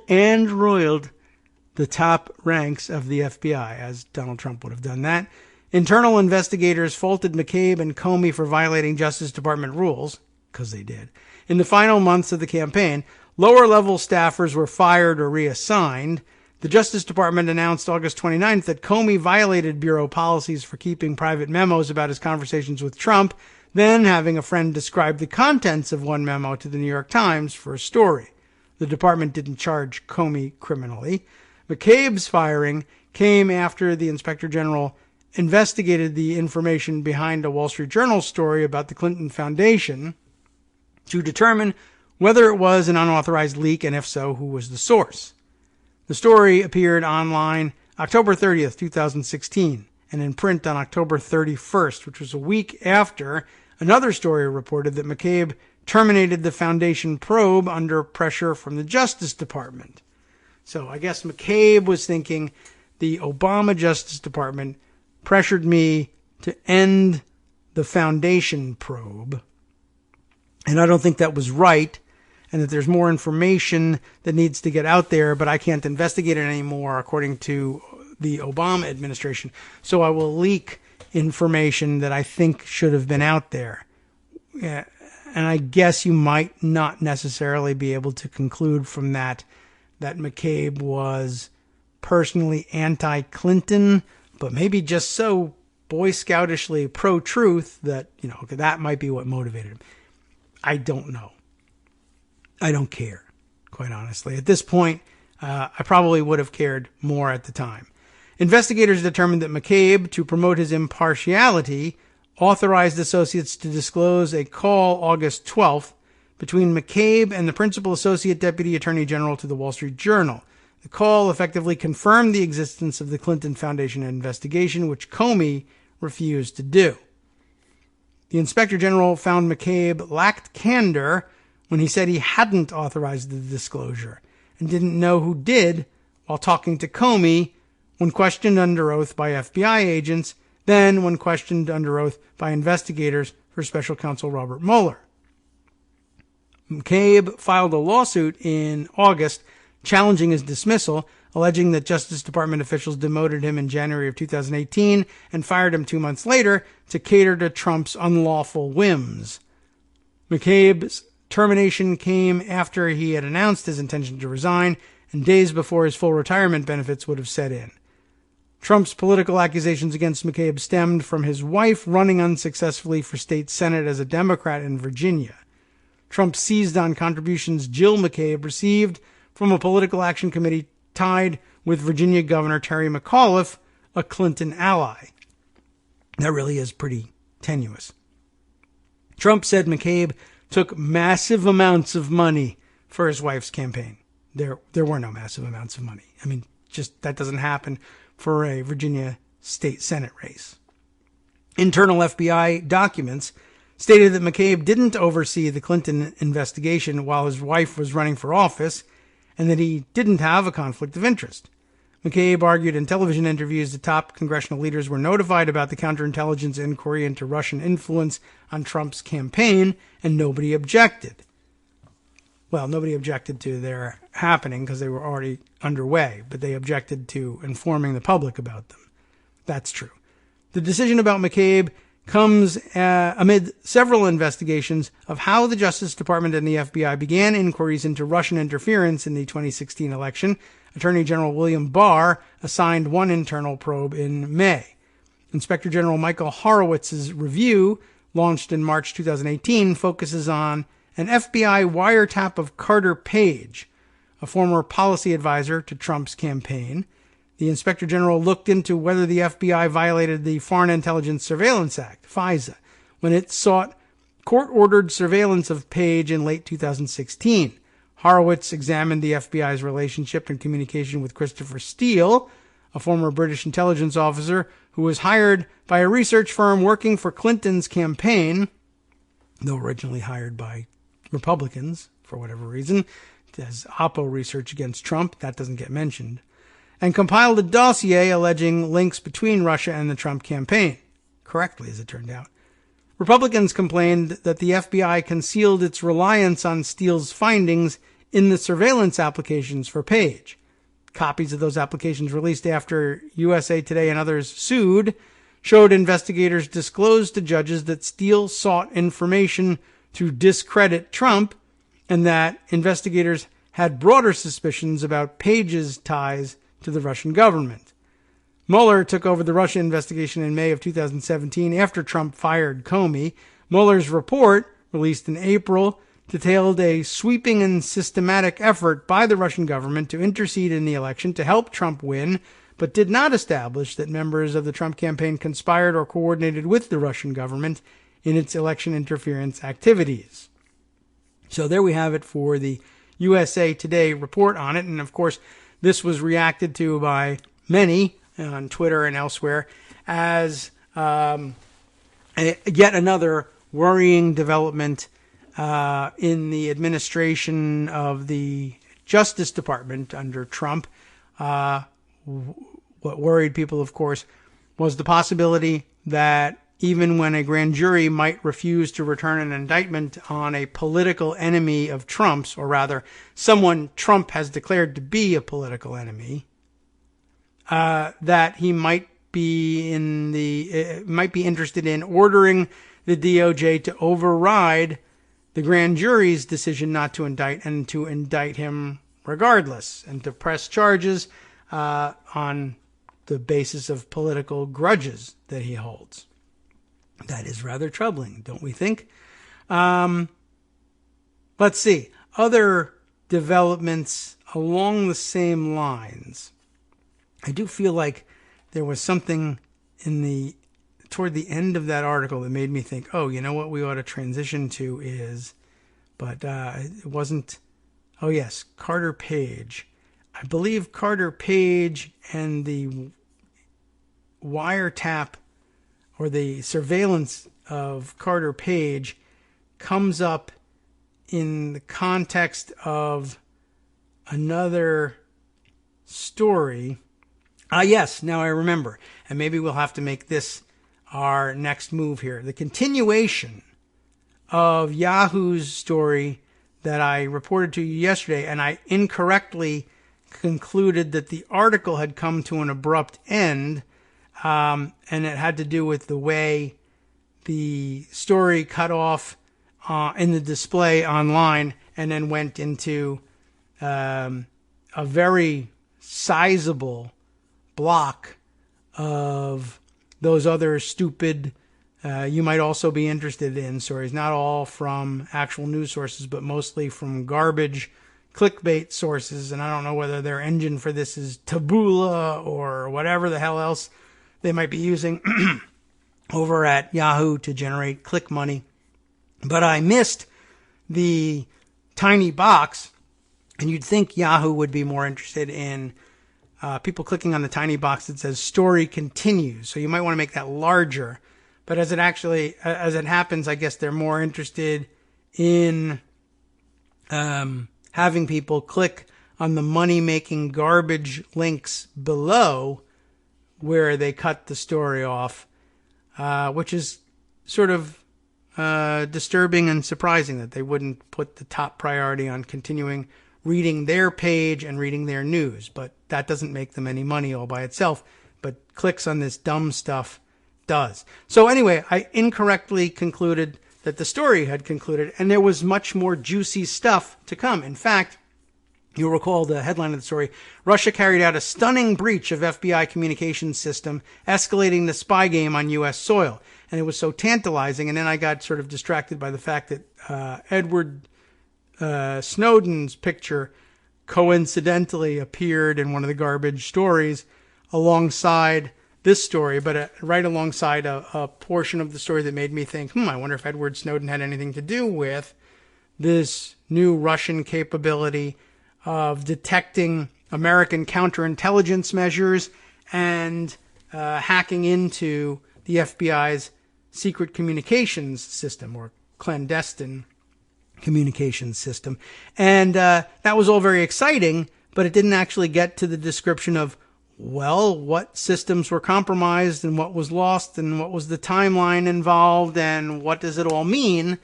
the top ranks of the FBI, as Donald Trump would have done that. Internal investigators faulted McCabe and Comey for violating Justice Department rules, because they did. In the final months of the campaign, lower-level staffers were fired or reassigned. The Justice Department announced August 29th that Comey violated bureau policies for keeping private memos about his conversations with Trump, then having a friend describe the contents of one memo to the New York Times for a story. The department didn't charge Comey criminally. McCabe's firing came after the Inspector General investigated the information behind a Wall Street Journal story about the Clinton Foundation to determine whether it was an unauthorized leak, and if so, who was the source. The story appeared online October 30th, 2016, and in print on October 31st, which was a week after another story reported that McCabe terminated the foundation probe under pressure from the Justice Department. So I guess McCabe was thinking the Obama Justice Department pressured me to end the foundation probe. And I don't think that was right, and that there's more information that needs to get out there, but I can't investigate it anymore, according to the Obama administration. So I will leak information that I think should have been out there. Yeah, and I guess you might not necessarily be able to conclude from that McCabe was personally anti-Clinton, but maybe just so Boy Scoutishly pro-truth that, that might be what motivated him. I don't know. I don't care, quite honestly. At this point, I probably would have cared more at the time. Investigators determined that McCabe, to promote his impartiality, authorized associates to disclose a call August 12th between McCabe and the principal associate deputy attorney general to the Wall Street Journal. The call effectively confirmed the existence of the Clinton Foundation investigation, which Comey refused to do. The Inspector General found McCabe lacked candor when he said he hadn't authorized the disclosure and didn't know who did while talking to Comey when questioned under oath by FBI agents, then when questioned under oath by investigators for Special Counsel Robert Mueller. McCabe filed a lawsuit in August challenging his dismissal, alleging that Justice Department officials demoted him in January of 2018 and fired him 2 months later to cater to Trump's unlawful whims. McCabe's termination came after he had announced his intention to resign and days before his full retirement benefits would have set in. Trump's political accusations against McCabe stemmed from his wife running unsuccessfully for state senate as a Democrat in Virginia. Trump seized on contributions Jill McCabe received from a political action committee tied with Virginia Governor Terry McAuliffe, a Clinton ally. That really is pretty tenuous. Trump said McCabe took massive amounts of money for his wife's campaign. There were no massive amounts of money. I mean, just that doesn't happen for a Virginia state senate race. Internal FBI documents stated that McCabe didn't oversee the Clinton investigation while his wife was running for office, and that he didn't have a conflict of interest. McCabe argued in television interviews that top congressional leaders were notified about the counterintelligence inquiry into Russian influence on Trump's campaign, and nobody objected. Well, nobody objected to their happening because they were already underway, but they objected to informing the public about them. That's true. The decision about McCabe comes amid several investigations of how the Justice Department and the FBI began inquiries into Russian interference in the 2016 election. Attorney General William Barr assigned one internal probe in May. Inspector General Michael Horowitz's review, launched in March 2018, focuses on an FBI wiretap of Carter Page, a former policy advisor to Trump's campaign. The Inspector General looked into whether the FBI violated the Foreign Intelligence Surveillance Act, FISA, when it sought court-ordered surveillance of Page in late 2016. Horowitz examined the FBI's relationship and communication with Christopher Steele, a former British intelligence officer who was hired by a research firm working for Clinton's campaign, though originally hired by Republicans for whatever reason, as Oppo research against Trump. That doesn't get mentioned. And compiled a dossier alleging links between Russia and the Trump campaign. Correctly, as it turned out. Republicans complained that the FBI concealed its reliance on Steele's findings in the surveillance applications for Page. Copies of those applications released after USA Today and others sued showed investigators disclosed to judges that Steele sought information to discredit Trump, and that investigators had broader suspicions about Page's ties to the Russian government. Mueller took over the Russia investigation in May of 2017 after Trump fired Comey. Mueller's report, released in April, detailed a sweeping and systematic effort by the Russian government to intercede in the election to help Trump win, but did not establish that members of the Trump campaign conspired or coordinated with the Russian government in its election interference activities. So there we have it for the USA Today report on it. And of course, this was reacted to by many on Twitter and elsewhere as yet another worrying development in the administration of the Justice Department under Trump. What worried people, of course, was the possibility that even when a grand jury might refuse to return an indictment on a political enemy of Trump's, or rather, someone Trump has declared to be a political enemy, that he might be interested in ordering the DOJ to override the grand jury's decision not to indict and to indict him regardless, and to press charges on the basis of political grudges that he holds. That is rather troubling, don't we think? Let's see. Other developments along the same lines. I do feel like there was something toward the end of that article that made me think, oh, you know what we ought to transition to is, but it wasn't, oh yes, Carter Page. I believe Carter Page and the wiretap or the surveillance of Carter Page comes up in the context of another story. Yes, now I remember. And maybe we'll have to make this our next move here. The continuation of Yahoo's story that I reported to you yesterday, and I incorrectly concluded that the article had come to an abrupt end, and it had to do with the way the story cut off in the display online and then went into a very sizable block of those other stupid, you might also be interested in stories, not all from actual news sources, but mostly from garbage clickbait sources. And I don't know whether their engine for this is Taboola or whatever the hell else they might be using over at Yahoo to generate click money. But I missed the tiny box, and you'd think Yahoo would be more interested in people clicking on the tiny box that says story continues. So you might want to make that larger. But as it happens, I guess they're more interested in having people click on the money-making garbage links below where they cut the story off, which is sort of disturbing and surprising that they wouldn't put the top priority on continuing reading their page and reading their news. But that doesn't make them any money all by itself. But clicks on this dumb stuff does. So anyway, I incorrectly concluded that the story had concluded, and there was much more juicy stuff to come. In fact, you'll recall the headline of the story: Russia carried out a stunning breach of FBI communications system, escalating the spy game on U.S. soil. And it was so tantalizing. And then I got sort of distracted by the fact that Edward Snowden's picture coincidentally appeared in one of the garbage stories alongside this story, but right alongside a portion of the story that made me think, I wonder if Edward Snowden had anything to do with this new Russian capability of detecting American counterintelligence measures and hacking into the FBI's secret communications system, or clandestine communications system. And that was all very exciting, but it didn't actually get to the description of, well, what systems were compromised and what was lost and what was the timeline involved and what does it all mean?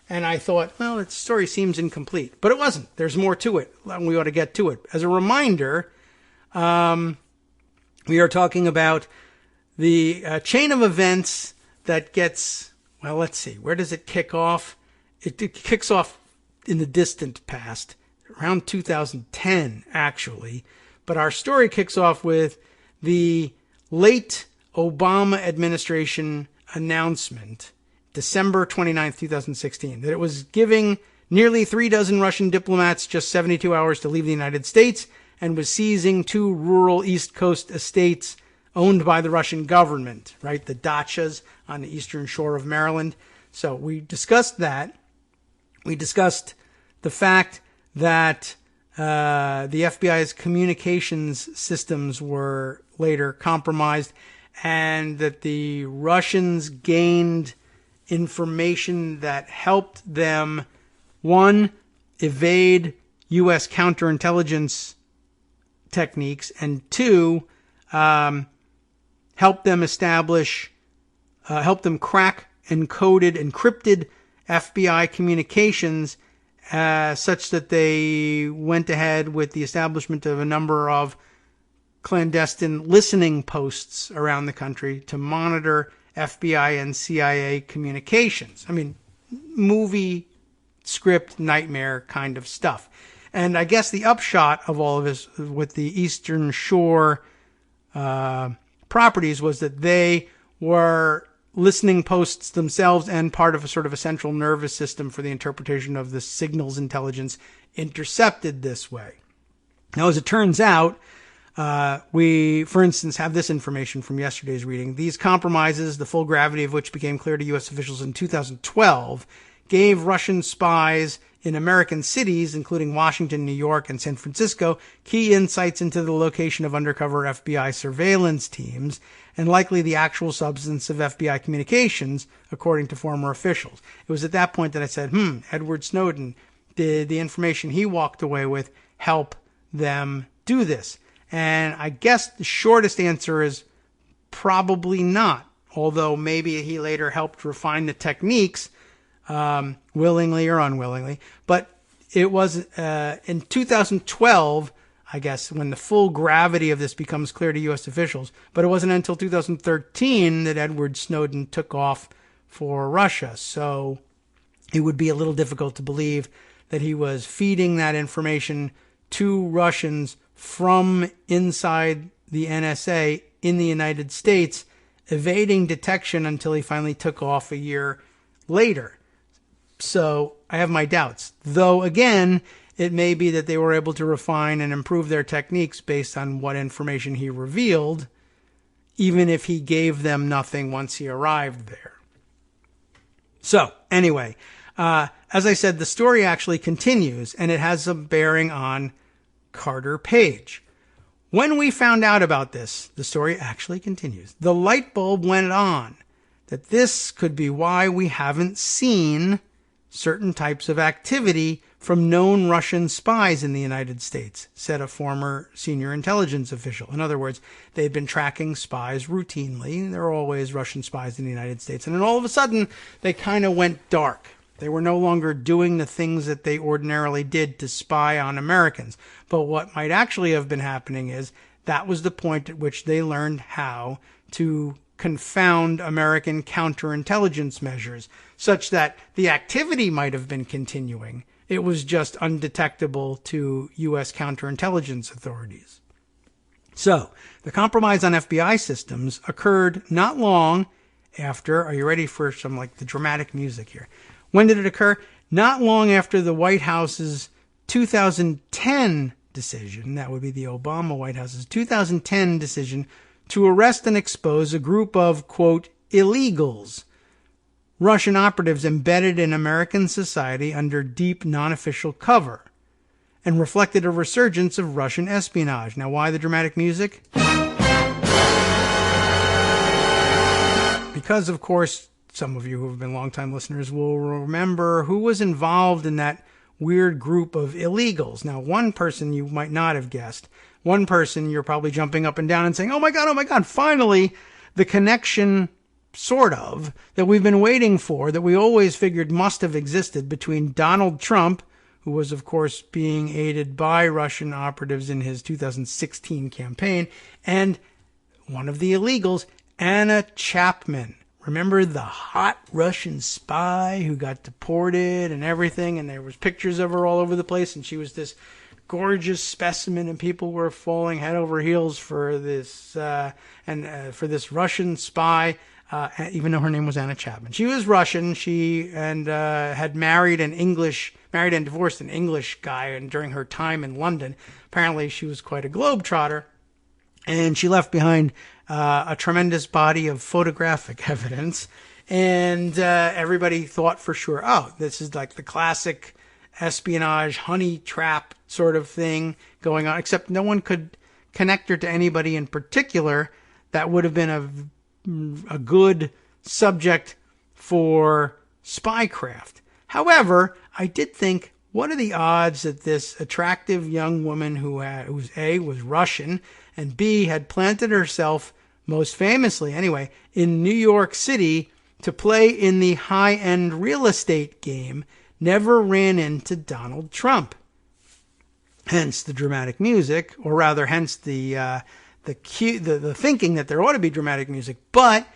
And I thought, well, the story seems incomplete, but it wasn't. There's more to it. We ought to get to it. As a reminder, we are talking about the chain of events that gets, well, let's see, where does it kick off? It kicks off in the distant past, around 2010, actually. But our story kicks off with the late Obama administration announcement, December 29th, 2016, that it was giving nearly 36 Russian diplomats just 72 hours to leave the United States, and was seizing 2 rural East Coast estates owned by the Russian government, right? The dachas on the eastern shore of Maryland. So we discussed that. We discussed the fact that the FBI's communications systems were later compromised, and that the Russians gained information that helped them, one, evade U.S. counterintelligence techniques, and two, help them crack encrypted FBI communications, such that they went ahead with the establishment of a number of clandestine listening posts around the country to monitor FBI and CIA communications. I mean, movie script nightmare kind of stuff. And I guess the upshot of all of this with the Eastern Shore properties was that they were listening posts themselves and part of a sort of a central nervous system for the interpretation of the signals intelligence intercepted this way. Now, as it turns out, we, for instance, have this information from yesterday's reading. These compromises, the full gravity of which became clear to U.S. officials in 2012, gave Russian spies in American cities, including Washington, New York, and San Francisco, key insights into the location of undercover FBI surveillance teams and likely the actual substance of FBI communications, according to former officials. It was at that point that I said, Edward Snowden, did the information he walked away with help them do this? And I guess the shortest answer is probably not, although maybe he later helped refine the techniques, willingly or unwillingly. But it was in 2012, I guess, when the full gravity of this becomes clear to U.S. officials. But it wasn't until 2013 that Edward Snowden took off for Russia. So it would be a little difficult to believe that he was feeding that information to Russians from inside the NSA in the United States, evading detection until he finally took off a year later. So I have my doubts. Though, again, it may be that they were able to refine and improve their techniques based on what information he revealed, even if he gave them nothing once he arrived there. So, anyway, as I said, the story actually continues, and it has some bearing on Carter Page. When we found out about this, the story actually continues. The light bulb went on that this could be why we haven't seen certain types of activity from known Russian spies in the United States, said a former senior intelligence official. In other words, they've been tracking spies routinely. There are always Russian spies in the United States. And then all of a sudden, they kind of went dark. They were no longer doing the things that they ordinarily did to spy on Americans. But what might actually have been happening is that was the point at which they learned how to confound American counterintelligence measures, such that the activity might have been continuing. It was just undetectable to U.S. counterintelligence authorities. So, the compromise on FBI systems occurred not long after, are you ready for some the dramatic music here? When did it occur? Not long after the White House's 2010 decision, that would be the Obama White House's 2010 decision to arrest and expose a group of, quote, illegals, Russian operatives embedded in American society under deep non-official cover, and reflected a resurgence of Russian espionage. Now, why the dramatic music? Because, of course, some of you who have been longtime listeners will remember who was involved in that weird group of illegals. Now, one person you might not have guessed. One person you're probably jumping up and down and saying, oh my God, finally, the connection, sort of, that we've been waiting for, that we always figured must have existed between Donald Trump, who was, of course, being aided by Russian operatives in his 2016 campaign, and one of the illegals, Anna Chapman. Remember the hot Russian spy who got deported and everything, and there was pictures of her all over the place, and she was this gorgeous specimen, and people were falling head over heels for this for this Russian spy, even though her name was Anna Chapman. She was Russian. She had married and divorced an English guy, and during her time in London, apparently she was quite a globetrotter, and she left behind a tremendous body of photographic evidence, and everybody thought for sure, oh, this is like the classic espionage honey trap sort of thing going on, except no one could connect her to anybody in particular that would have been a good subject for spycraft. However, I did think, what are the odds that this attractive young woman who's A, was Russian, and B, had planted herself, most famously anyway, in New York City to play in the high-end real estate game, never ran into Donald Trump? Hence the dramatic music, or rather, hence the thinking that there ought to be dramatic music. But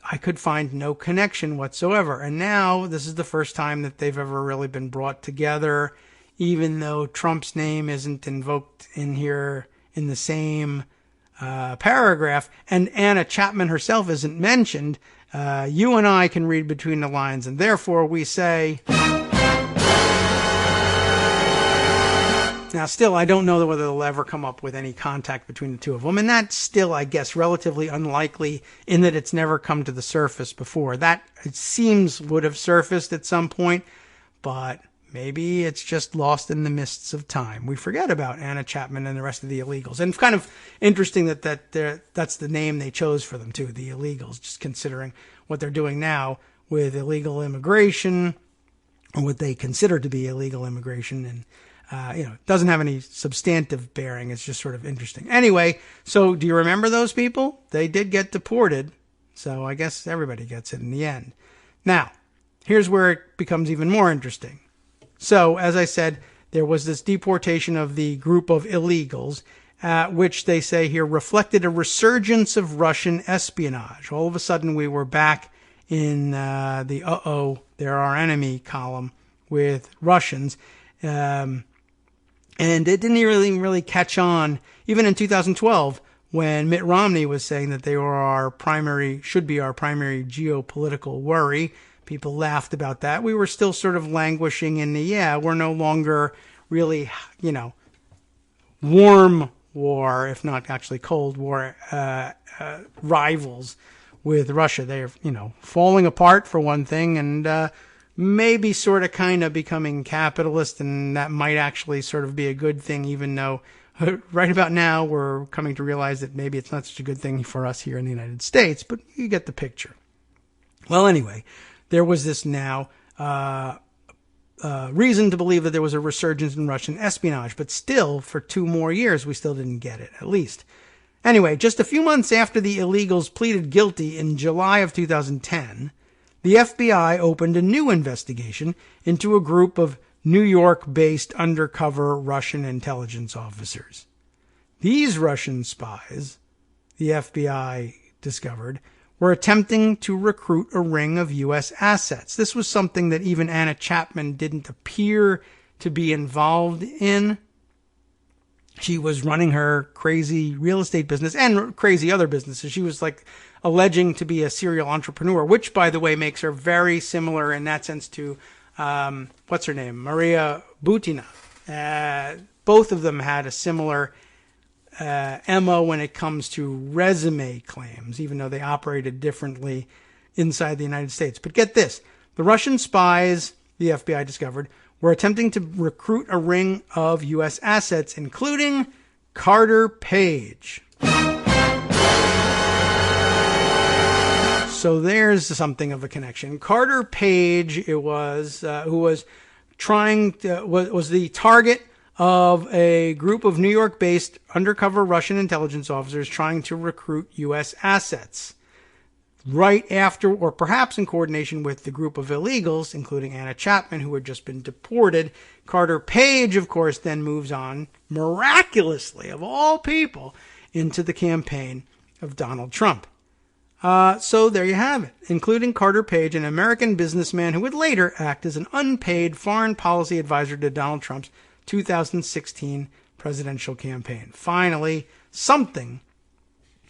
I could find no connection whatsoever. And now this is the first time that they've ever really been brought together, even though Trump's name isn't invoked in here in the same paragraph, and Anna Chapman herself isn't mentioned. You and I can read between the lines, and therefore we say... Now, still, I don't know whether they'll ever come up with any contact between the two of them, and that's still, I guess, relatively unlikely in that it's never come to the surface before. That, it seems, would have surfaced at some point, but maybe it's just lost in the mists of time. We forget about Anna Chapman and the rest of the illegals. And it's kind of interesting that's the name they chose for them, too, the illegals, just considering what they're doing now with illegal immigration, or what they consider to be illegal immigration, and it doesn't have any substantive bearing. It's just sort of interesting. Anyway, so do you remember those people? They did get deported, so I guess everybody gets it in the end. Now, here's where it becomes even more interesting. So, as I said, there was this deportation of the group of illegals, which they say here reflected a resurgence of Russian espionage. All of a sudden, we were back in the they're our enemy column with Russians. And it didn't really catch on. Even in 2012, when Mitt Romney was saying that they were should be our primary geopolitical worry. People laughed about that. We were still sort of languishing in we're no longer really, warm war, if not actually Cold War, rivals with Russia. They're, falling apart for one thing, and maybe sort of kind of becoming capitalist, and that might actually sort of be a good thing, even though right about now we're coming to realize that maybe it's not such a good thing for us here in the United States, but you get the picture. Well, anyway, there was this now reason to believe that there was a resurgence in Russian espionage, but still, for 2 more years, we still didn't get it, at least. Anyway, just a few months after the illegals pleaded guilty in July of 2010, the FBI opened a new investigation into a group of New York-based undercover Russian intelligence officers. These Russian spies, the FBI discovered, were attempting to recruit a ring of U.S. assets. This was something that even Anna Chapman didn't appear to be involved in. She was running her crazy real estate business and crazy other businesses. She was alleging to be a serial entrepreneur, which, by the way, makes her very similar in that sense to, what's her name? Maria Butina. Both of them had a similar MO when it comes to resume claims, even though they operated differently inside the United States. But get this, the Russian spies, the FBI discovered, were attempting to recruit a ring of U.S. assets, including Carter Page. So there's something of a connection. Carter Page, it was, who was was the target of a group of New York-based undercover Russian intelligence officers trying to recruit U.S. assets. Right after, or perhaps in coordination with the group of illegals, including Anna Chapman, who had just been deported, Carter Page, of course, then moves on, miraculously, of all people, into the campaign of Donald Trump. So there you have it, including Carter Page, an American businessman who would later act as an unpaid foreign policy advisor to Donald Trump's 2016 presidential campaign. Finally, something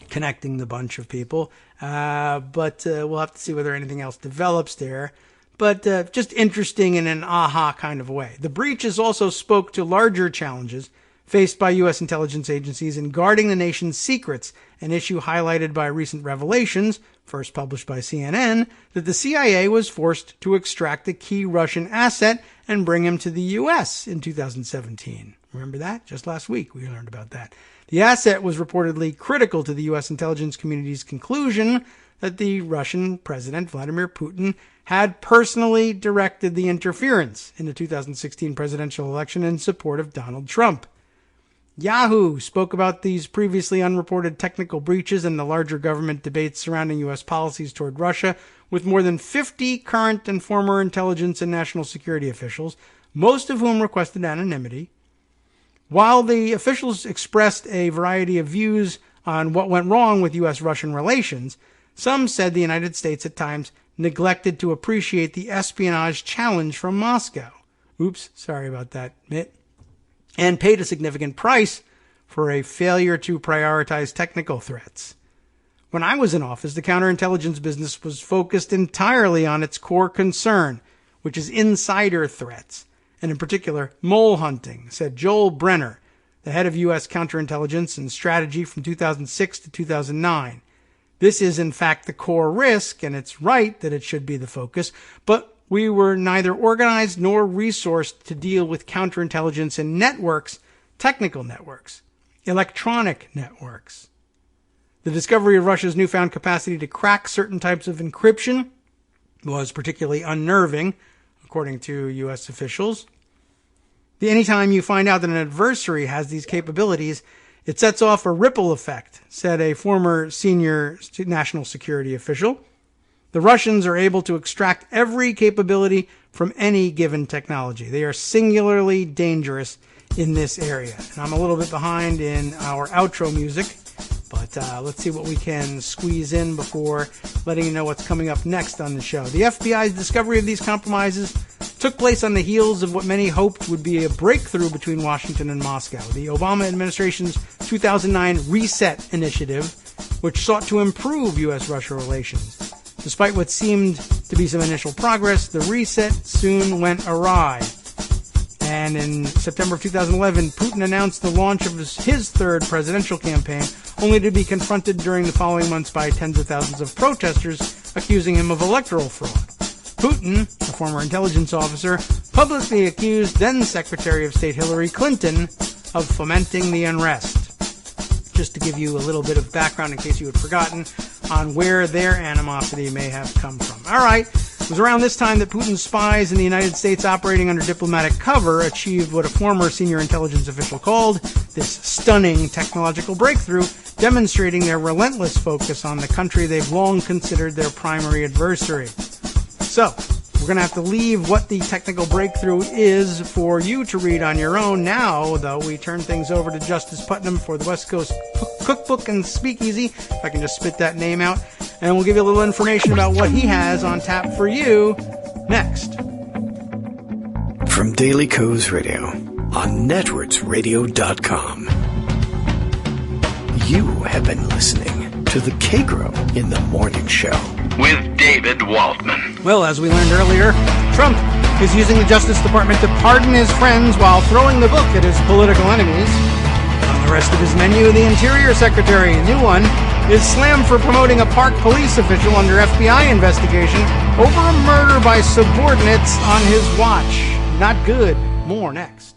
connecting the bunch of people, but we'll have to see whether anything else develops there. But just interesting in an aha kind of way. The breaches also spoke to larger challenges faced by U.S. intelligence agencies in guarding the nation's secrets, an issue highlighted by recent revelations, first published by CNN, that the CIA was forced to extract a key Russian asset and bring him to the U.S. in 2017. Remember that? Just last week we learned about that. The asset was reportedly critical to the U.S. intelligence community's conclusion that the Russian President Vladimir Putin had personally directed the interference in the 2016 presidential election in support of Donald Trump. Yahoo spoke about these previously unreported technical breaches and the larger government debates surrounding U.S. policies toward Russia, with more than 50 current and former intelligence and national security officials, most of whom requested anonymity. While the officials expressed a variety of views on what went wrong with U.S.-Russian relations, some said the United States at times neglected to appreciate the espionage challenge from Moscow. Oops, sorry about that, Mitt. And paid a significant price for a failure to prioritize technical threats. When I was in office, the counterintelligence business was focused entirely on its core concern, which is insider threats, and in particular, mole hunting, said Joel Brenner, the head of U.S. counterintelligence and strategy from 2006 to 2009. This is, in fact, the core risk, and it's right that it should be the focus, but we were neither organized nor resourced to deal with counterintelligence in networks, technical networks, electronic networks. The discovery of Russia's newfound capacity to crack certain types of encryption was particularly unnerving, according to U.S. officials. Anytime you find out that an adversary has these capabilities, it sets off a ripple effect, said a former senior national security official. The Russians are able to extract every capability from any given technology. They are singularly dangerous in this area. And I'm a little bit behind in our outro music, but let's see what we can squeeze in before letting you know what's coming up next on the show. The FBI's discovery of these compromises took place on the heels of what many hoped would be a breakthrough between Washington and Moscow, the Obama administration's 2009 Reset Initiative, which sought to improve U.S.-Russia relations. Despite what seemed to be some initial progress, the reset soon went awry. And in September of 2011, Putin announced the launch of his third presidential campaign, only to be confronted during the following months by tens of thousands of protesters accusing him of electoral fraud. Putin, a former intelligence officer, publicly accused then-Secretary of State Hillary Clinton of fomenting the unrest. Just to give you a little bit of background in case you had forgotten on where their animosity may have come from. All right. It was around this time that Putin's spies in the United States operating under diplomatic cover achieved what a former senior intelligence official called this stunning technological breakthrough, demonstrating their relentless focus on the country they've long considered their primary adversary. So, we're going to have to leave what the technical breakthrough is for you to read on your own. Now, though, we turn things over to Justice Putnam for the West Coast Cookbook and Speakeasy, if I can just spit that name out, and we'll give you a little information about what he has on tap for you next. From Daily Kos Radio on networksradio.com. You have been listening to the Kagro in the Morning Show with David Waldman. Well, as we learned earlier, Trump is using the Justice Department to pardon his friends while throwing the book at his political enemies. On the rest of his menu, the Interior Secretary, a new one, is slammed for promoting a park police official under FBI investigation over a murder by subordinates on his watch. Not good. More next.